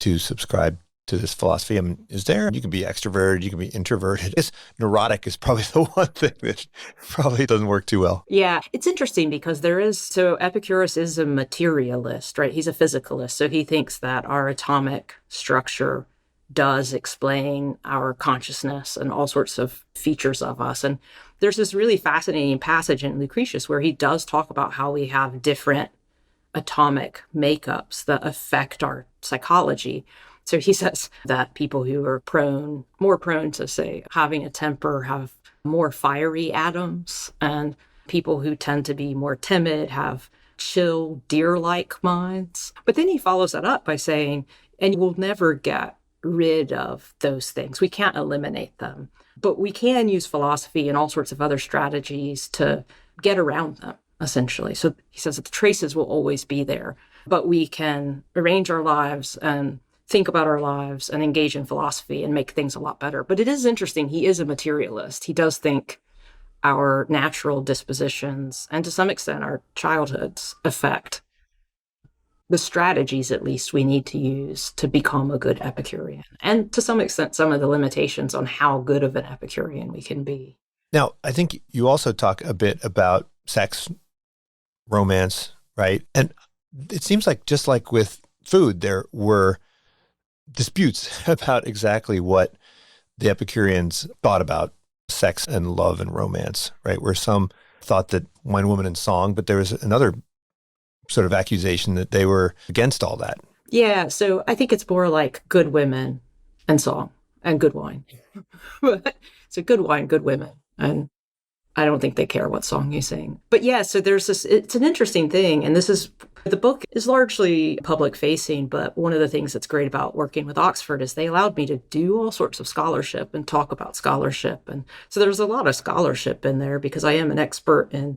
to subscribe to this philosophy. I mean, is there? You can be extroverted, you can be introverted. It's neurotic is probably the one thing that probably doesn't work too well. Yeah, it's interesting because so Epicurus is a materialist, right? He's a physicalist. So he thinks that our atomic structure does explain our consciousness and all sorts of features of us. And there's this really fascinating passage in Lucretius where he does talk about how we have different atomic makeups that affect our psychology. So he says that people who are more prone to, say, having a temper have more fiery atoms, and people who tend to be more timid have chill, deer-like minds. But then he follows that up by saying, and we'll never get rid of those things. We can't eliminate them, but we can use philosophy and all sorts of other strategies to get around them, essentially. So he says that the traces will always be there, but we can arrange our lives and think about our lives and engage in philosophy and make things a lot better. But it is interesting. He is a materialist. He does think our natural dispositions and to some extent our childhoods affect the strategies, at least, we need to use to become a good Epicurean. And to some extent, some of the limitations on how good of an Epicurean we can be. Now, I think you also talk a bit about sex, romance, right? And it seems like just like with food, there were disputes about exactly what the Epicureans thought about sex and love and romance, right? Where some thought that wine, woman, and song, but there was another sort of accusation that they were against all that. Yeah, so I think it's more like good women and song and good wine. So good wine, good women. And I don't think they care what song you sing. But yeah, so there's this, it's an interesting thing. And the book is largely public facing, but one of the things that's great about working with Oxford is they allowed me to do all sorts of scholarship and talk about scholarship. And so there's a lot of scholarship in there because I am an expert in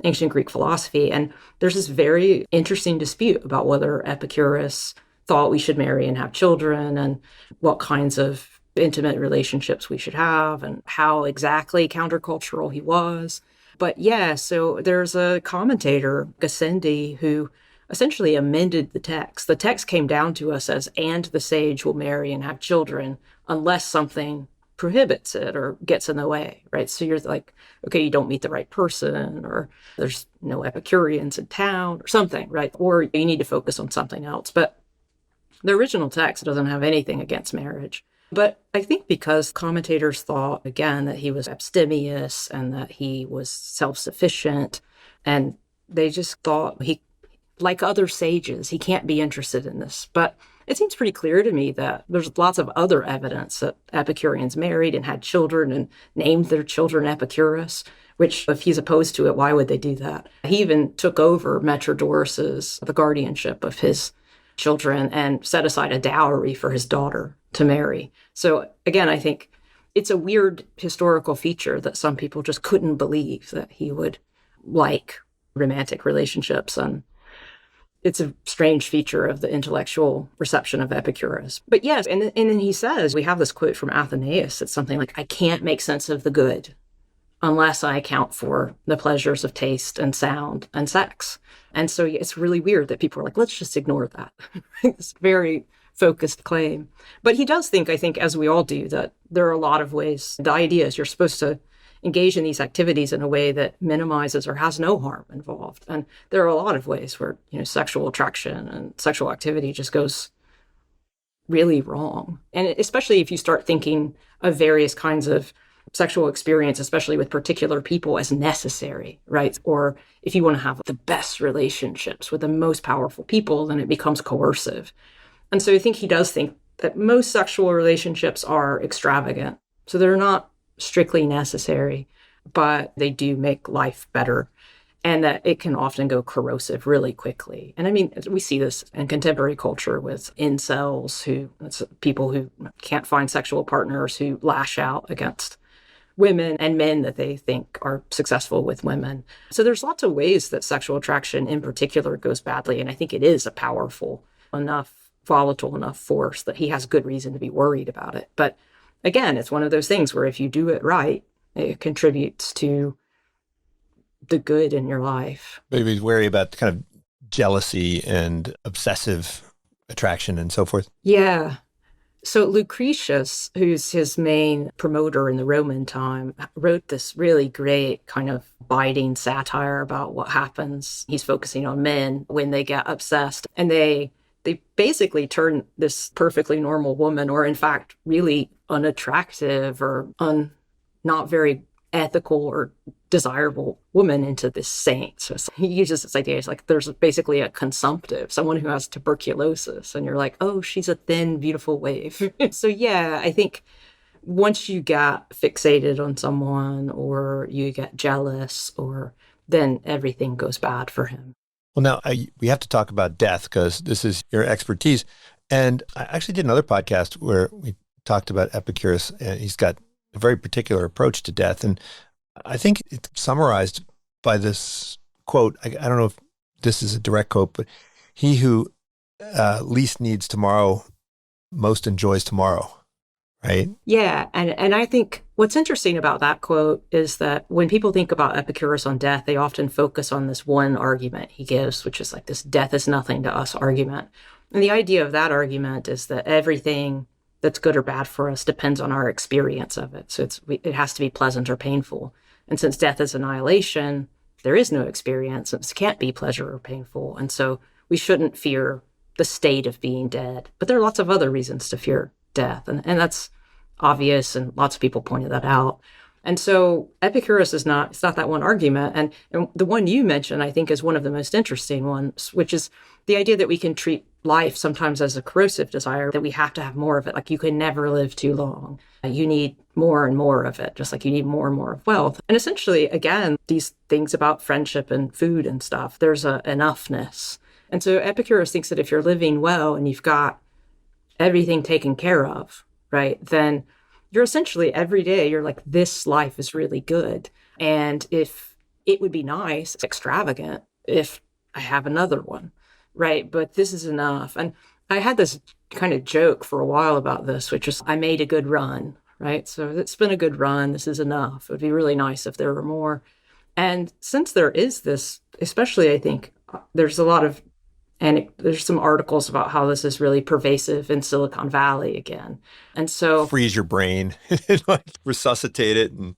ancient Greek philosophy. And there's this very interesting dispute about whether Epicurus thought we should marry and have children and what kinds of intimate relationships we should have and how exactly countercultural he was. But yeah, so there's a commentator, Gassendi, who essentially amended the text. The text came down to us as, and the sage will marry and have children unless something prohibits it or gets in the way, right? So you're like, okay, you don't meet the right person, or there's no Epicureans in town or something, right? Or you need to focus on something else. But the original text doesn't have anything against marriage. But I think because commentators thought, again, that he was abstemious and that he was self-sufficient, and they just thought he, like other sages, he can't be interested in this. But it seems pretty clear to me that there's lots of other evidence that Epicureans married and had children and named their children Epicurus, which if he's opposed to it, why would they do that? He even took over Metrodorus's, the guardianship of his children, and set aside a dowry for his daughter to marry. So again, I think it's a weird historical feature that some people just couldn't believe that he would like romantic relationships. And it's a strange feature of the intellectual reception of Epicurus. But yes, and then he says, we have this quote from Athenaeus. It's something like, I can't make sense of the good unless I account for the pleasures of taste and sound and sex. And so it's really weird that people are like, let's just ignore that. It's a very focused claim. But he does think, I think, as we all do, that there are a lot of ways. The idea is you're supposed to engage in these activities in a way that minimizes or has no harm involved. And there are a lot of ways where, sexual attraction and sexual activity just goes really wrong. And especially if you start thinking of various kinds of sexual experience, especially with particular people, as necessary, right? Or if you want to have the best relationships with the most powerful people, then it becomes coercive. And so I think he does think that most sexual relationships are extravagant. So they're not strictly necessary, but they do make life better, and that it can often go corrosive really quickly. And I mean, we see this in contemporary culture with incels, that's people who can't find sexual partners, who lash out against women and men that they think are successful with women. So there's lots of ways that sexual attraction in particular goes badly. And I think it is a powerful enough, volatile enough force that he has good reason to be worried about it. But again, it's one of those things where if you do it right, it contributes to the good in your life. But he's wary about kind of jealousy and obsessive attraction and so forth. Yeah. So Lucretius, who's his main promoter in the Roman time, wrote this really great kind of biting satire about what happens. He's focusing on men when they get obsessed, and they basically turn this perfectly normal woman, or in fact really unattractive or not very ethical or desirable woman, into this saint. So he uses this idea, it's like there's basically a consumptive, someone who has tuberculosis, and you're like, oh, she's a thin, beautiful wave. So yeah, I think once you get fixated on someone or you get jealous, or then everything goes bad for him. Well, now we have to talk about death because this is your expertise. And I actually did another podcast where we talked about Epicurus, and he's got a very particular approach to death. And I think it's summarized by this quote. I don't know if this is a direct quote, but he who least needs tomorrow most enjoys tomorrow, right? Yeah. And I think what's interesting about that quote is that when people think about Epicurus on death, they often focus on this one argument he gives, which is like this death is nothing to us argument. And the idea of that argument is that everything that's good or bad for us depends on our experience of it. So it has to be pleasant or painful. And since death is annihilation, there is no experience. It can't be pleasure or painful. And so we shouldn't fear the state of being dead. But there are lots of other reasons to fear death. And that's obvious, and lots of people pointed that out. And so Epicurus it's not that one argument. And the one you mentioned, I think, is one of the most interesting ones, which is the idea that we can treat life sometimes as a corrosive desire, that we have to have more of it. Like you can never live too long. You need more and more of it, just like you need more and more of wealth. And essentially, again, these things about friendship and food and stuff, there's a enoughness. And so Epicurus thinks that if you're living well and you've got everything taken care of, right, then you're essentially every day, you're like, this life is really good. And if it would be nice, extravagant, if I have another one, right? But this is enough. And I had this kind of joke for a while about this, which is I made a good run, right? So it's been a good run. This is enough. It would be really nice if there were more. And since there is this, especially I think there's a lot of, and there's some articles about how this is really pervasive in Silicon Valley again. And so Freeze your brain, like resuscitate it and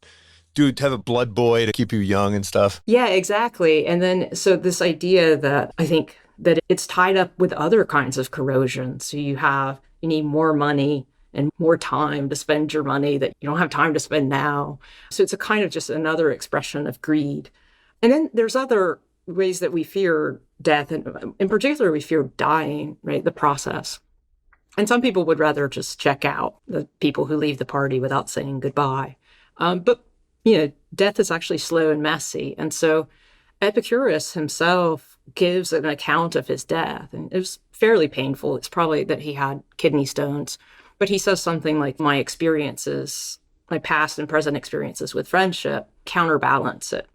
have a blood boy to keep you young and stuff. yeah, exactly. And then, so this idea that I think that it's tied up with other kinds of corrosion. So you need more money and more time to spend your money that you don't have time to spend now. So it's a kind of just another expression of greed. And then there's other ways that we fear death. And in particular, we fear dying, right? The process. And some people would rather just check out, the people who leave the party without saying goodbye. But death is actually slow and messy. And so Epicurus himself gives an account of his death. And it was fairly painful. It's probably that he had kidney stones. But he says something like, my experiences, my past and present experiences with friendship counterbalance it.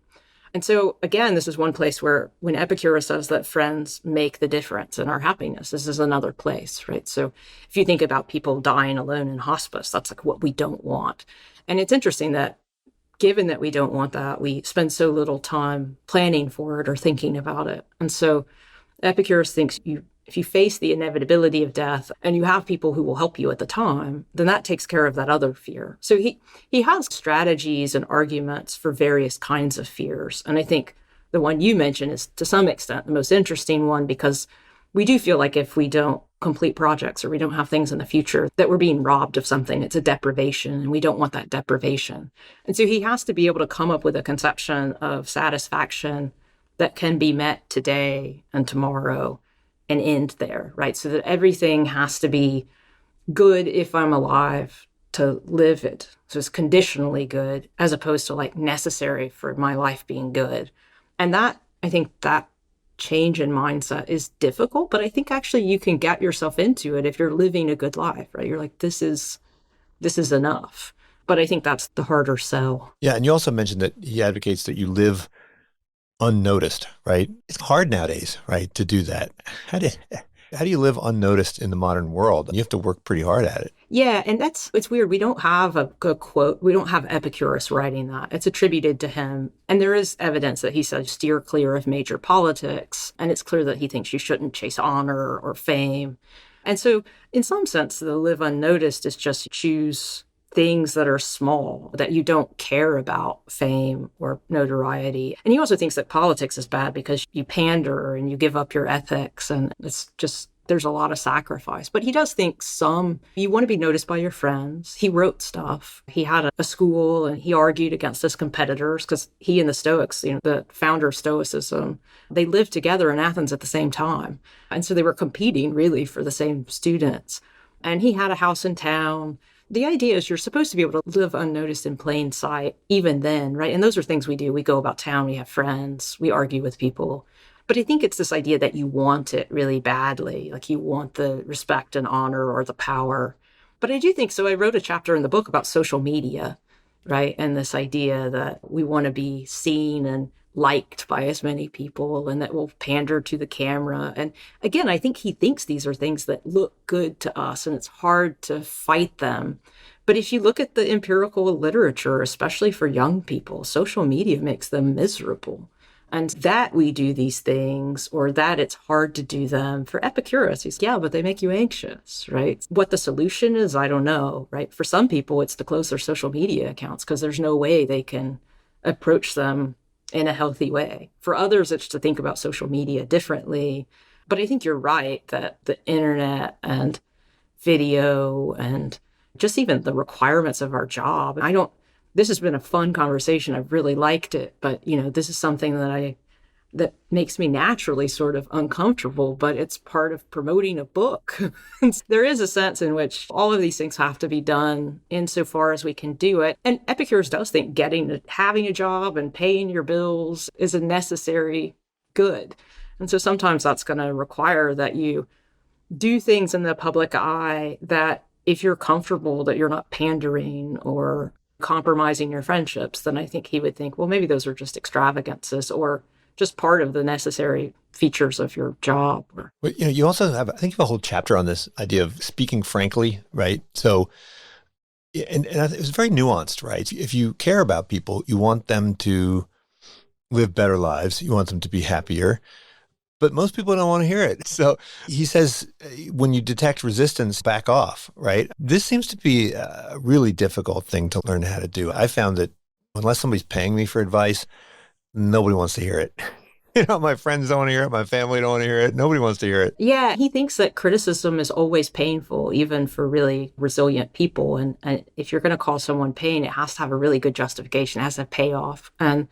And so, again, this is one place where when Epicurus says that friends make the difference in our happiness, this is another place, right? So if you think about people dying alone in hospice, that's like what we don't want. And it's interesting that given that we don't want that, we spend so little time planning for it or thinking about it. And so Epicurus thinks if you face the inevitability of death and you have people who will help you at the time, then that takes care of that other fear. So he has strategies and arguments for various kinds of fears. And I think the one you mentioned is to some extent the most interesting one, because we do feel like if we don't complete projects or we don't have things in the future, that we're being robbed of something. It's a deprivation, and we don't want that deprivation. And so he has to be able to come up with a conception of satisfaction that can be met today and tomorrow and end there, right? So that everything has to be good if I'm alive to live it. So it's conditionally good as opposed to like necessary for my life being good. And that, I think that change in mindset is difficult, but I think actually you can get yourself into it if you're living a good life, right? You're like, this is enough. But I think that's the harder sell. Yeah. And you also mentioned that he advocates that you live unnoticed, right? It's hard nowadays, right, to do that. How do you live unnoticed in the modern world? You have to work pretty hard at it. Yeah, and it's weird. We don't have a good quote. We don't have Epicurus writing that. It's attributed to him. And there is evidence that he says steer clear of major politics. And it's clear that he thinks you shouldn't chase honor or fame. And so in some sense, the live unnoticed is just choose things that are small, that you don't care about fame or notoriety. And he also thinks that politics is bad because you pander and you give up your ethics, and it's just, there's a lot of sacrifice. But he does think you want to be noticed by your friends. He wrote stuff. He had a school and he argued against his competitors because he and the Stoics, the founder of Stoicism, they lived together in Athens at the same time. And so they were competing really for the same students. And he had a house in town. The idea is you're supposed to be able to live unnoticed in plain sight, even then, right? And those are things we do. We go about town, we have friends, we argue with people. But I think it's this idea that you want it really badly, like you want the respect and honor or the power. But I do think, so I wrote a chapter in the book about social media, right? And this idea that we want to be seen and liked by as many people, and that will pander to the camera. And again, I think he thinks these are things that look good to us, and it's hard to fight them. But if you look at the empirical literature, especially for young people, social media makes them miserable. And that we do these things, or that it's hard to do them. For Epicurus, he's, yeah, but they make you anxious, right? What the solution is, I don't know, right? For some people, it's to close their social media accounts because there's no way they can approach them in a healthy way. For others, it's to think about social media differently. But I think you're right that the internet and video and just even the requirements of our job, this has been a fun conversation. I've really liked it, but this is something that makes me naturally sort of uncomfortable, but it's part of promoting a book. There is a sense in which all of these things have to be done insofar as we can do it. And Epicurus does think having a job and paying your bills is a necessary good. And so sometimes that's going to require that you do things in the public eye that if you're comfortable that you're not pandering or compromising your friendships, then I think he would think, well, maybe those are just extravagances or just part of the necessary features of your job. But, you also have, I think you have a whole chapter on this idea of speaking frankly, right? So, and it was very nuanced, right? If you care about people, you want them to live better lives. You want them to be happier. But most people don't want to hear it. So he says, when you detect resistance, back off, right? This seems to be a really difficult thing to learn how to do. I found that unless somebody's paying me for advice, nobody wants to hear it. My friends don't want to hear it. My family don't want to hear it. Nobody wants to hear it. Yeah, he thinks that criticism is always painful, even for really resilient people. And if you're going to cause someone pain, it has to have a really good justification. It has to pay off. And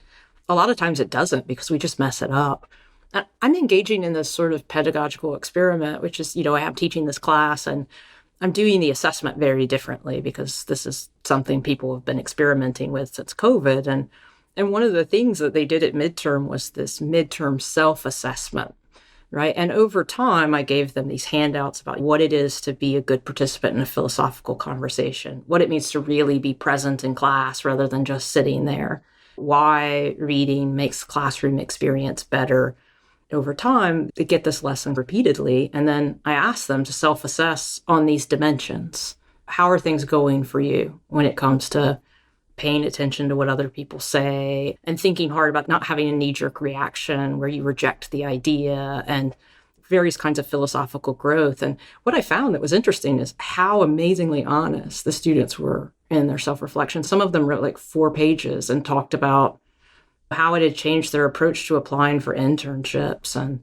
a lot of times it doesn't because we just mess it up. I'm engaging in this sort of pedagogical experiment, which is, I am teaching this class and I'm doing the assessment very differently because this is something people have been experimenting with since COVID. And one of the things that they did at midterm was this midterm self-assessment, right? And over time, I gave them these handouts about what it is to be a good participant in a philosophical conversation, what it means to really be present in class rather than just sitting there, why reading makes the classroom experience better. Over time, they get this lesson repeatedly. And then I ask them to self-assess on these dimensions. How are things going for you when it comes to paying attention to what other people say and thinking hard about not having a knee-jerk reaction where you reject the idea and various kinds of philosophical growth. And what I found that was interesting is how amazingly honest the students were in their self-reflection. Some of them wrote like 4 pages and talked about how it had changed their approach to applying for internships and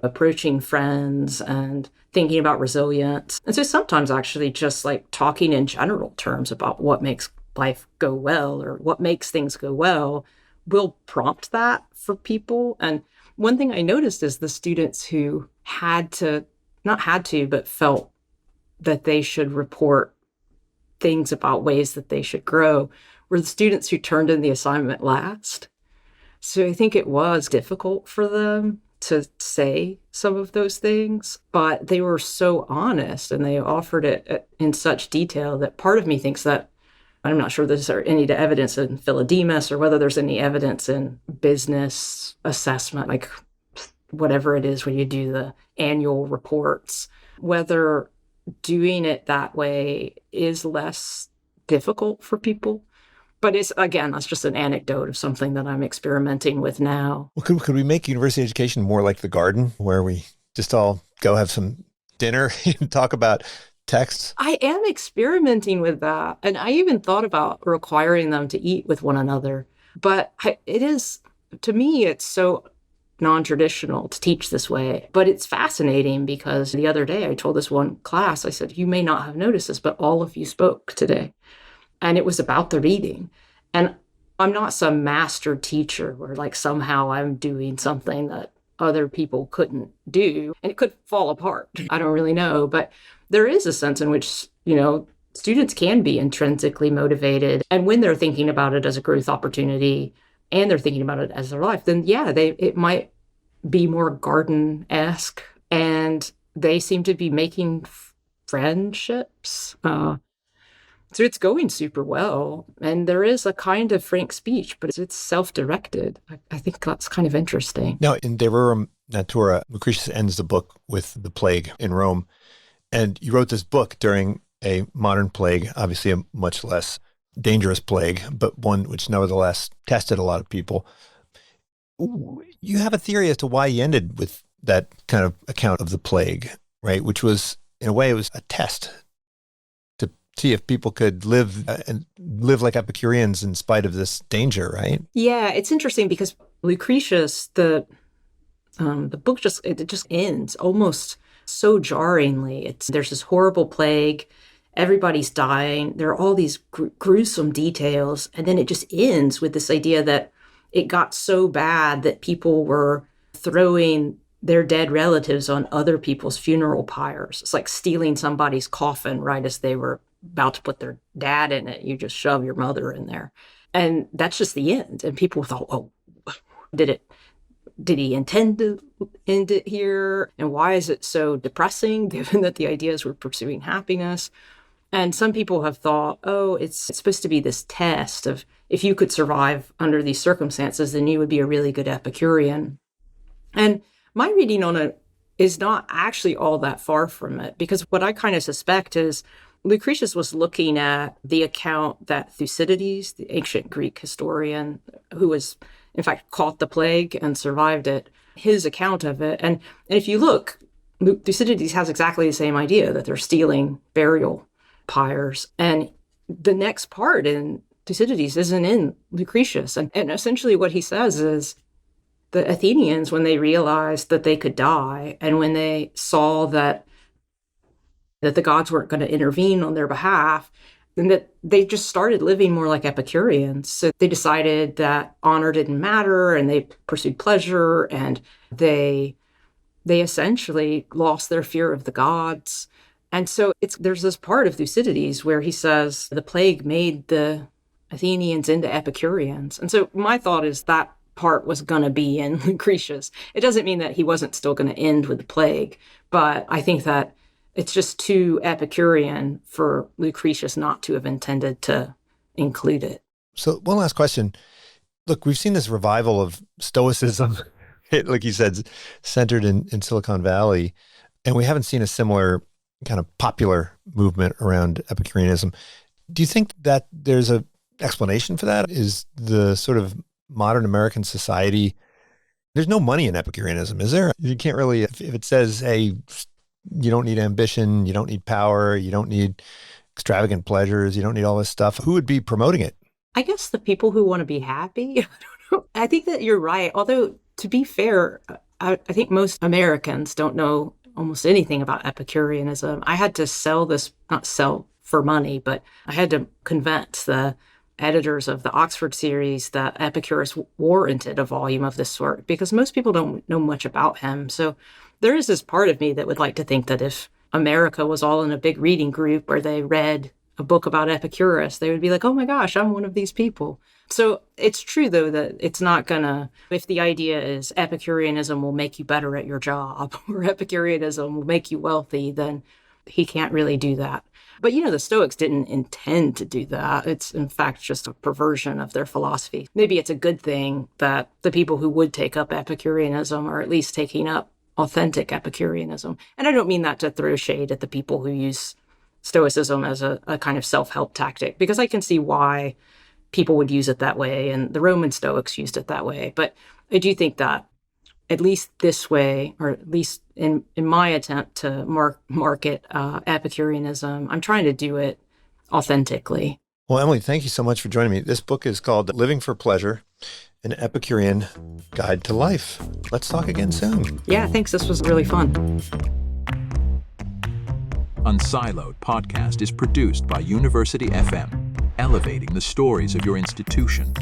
approaching friends and thinking about resilience. And so sometimes actually just like talking in general terms about what makes life go well or what makes things go well will prompt that for people. And one thing I noticed is the students who but felt that they should report things about ways that they should grow were the students who turned in the assignment last. So I think it was difficult for them to say some of those things, but they were so honest and they offered it in such detail that part of me thinks that, I'm not sure there's any evidence in Philodemus or whether there's any evidence in business assessment, like whatever it is when you do the annual reports, whether doing it that way is less difficult for people. But that's just an anecdote of something that I'm experimenting with now. Well, could we make university education more like the garden where we just all go have some dinner and talk about texts? I am experimenting with that. And I even thought about requiring them to eat with one another. But to me, it's so non-traditional to teach this way. But it's fascinating because the other day I told this one class, I said, you may not have noticed this, but all of you spoke today. And it was about the reading. And I'm not some master teacher where like somehow I'm doing something that other people couldn't do. And it could fall apart. I don't really know. But there is a sense in which, students can be intrinsically motivated. And when they're thinking about it as a growth opportunity and they're thinking about it as their life, then it might be more garden-esque. And they seem to be making friendships. So it's going super well. And there is a kind of frank speech, but it's self-directed. I think that's kind of interesting. Now, in De Rerum Natura, Lucretius ends the book with the plague in Rome. And you wrote this book during a modern plague, obviously a much less dangerous plague, but one which nevertheless tested a lot of people. You have a theory as to why he ended with that kind of account of the plague, right? Which was, in a way, it was a test see if people could live like Epicureans in spite of this danger, right? Yeah, it's interesting because Lucretius, the book just ends almost so jarringly. There's this horrible plague, everybody's dying, there are all these gruesome details, and then it just ends with this idea that it got so bad that people were throwing their dead relatives on other people's funeral pyres. It's like stealing somebody's coffin right as they were about to put their dad in it. You just shove your mother in there. And that's just the end. And people thought, oh, did he intend to end it here? And why is it so depressing, given that the ideas were pursuing happiness? And some people have thought, oh, it's supposed to be this test of if you could survive under these circumstances, then you would be a really good Epicurean. And my reading on it is not actually all that far from it, because what I kind of suspect is Lucretius was looking at the account that Thucydides, the ancient Greek historian, who was in fact caught the plague and survived it, his account of it. And if you look, Thucydides has exactly the same idea that they're stealing burial pyres. And the next part in Thucydides isn't in Lucretius. And essentially what he says is the Athenians, when they realized that they could die, and when they saw that the gods weren't going to intervene on their behalf, and that they just started living more like Epicureans. So they decided that honor didn't matter, and they pursued pleasure, and they essentially lost their fear of the gods. And so there's this part of Thucydides where he says the plague made the Athenians into Epicureans. And so my thought is that part was going to be in Lucretius. It doesn't mean that he wasn't still going to end with the plague, but I think that it's just too Epicurean for Lucretius not to have intended to include it. So one last question. Look, we've seen this revival of Stoicism, like you said, centered in Silicon Valley, and we haven't seen a similar kind of popular movement around Epicureanism. Do you think that there's an explanation for that? Is the sort of modern American society, there's no money in Epicureanism, is there? You can't really, if it says, hey, you don't need ambition, you don't need power, you don't need extravagant pleasures, you don't need all this stuff, who would be promoting it? I guess the people who want to be happy. I don't know. I think that you're right. Although, to be fair, I think most Americans don't know almost anything about Epicureanism. I had to not sell for money, but I had to convince the editors of the Oxford series that Epicurus warranted a volume of this sort, because most people don't know much about him. So there is this part of me that would like to think that if America was all in a big reading group where they read a book about Epicurus, they would be like, oh my gosh, I'm one of these people. So it's true, though, that it's not gonna, if the idea is Epicureanism will make you better at your job or Epicureanism will make you wealthy, then he can't really do that. But, the Stoics didn't intend to do that. It's, in fact, just a perversion of their philosophy. Maybe it's a good thing that the people who would take up Epicureanism are at least taking up authentic Epicureanism. And I don't mean that to throw shade at the people who use Stoicism as a kind of self-help tactic, because I can see why people would use it that way, and the Roman Stoics used it that way. But I do think that at least this way, or at least in my attempt to market Epicureanism, I'm trying to do it authentically. Well, Emily, thank you so much for joining me. This book is called Living for Pleasure, an Epicurean Guide to Life. Let's talk again soon. Yeah, thanks. This was really fun. Unsiloed podcast is produced by University FM, elevating the stories of your institution.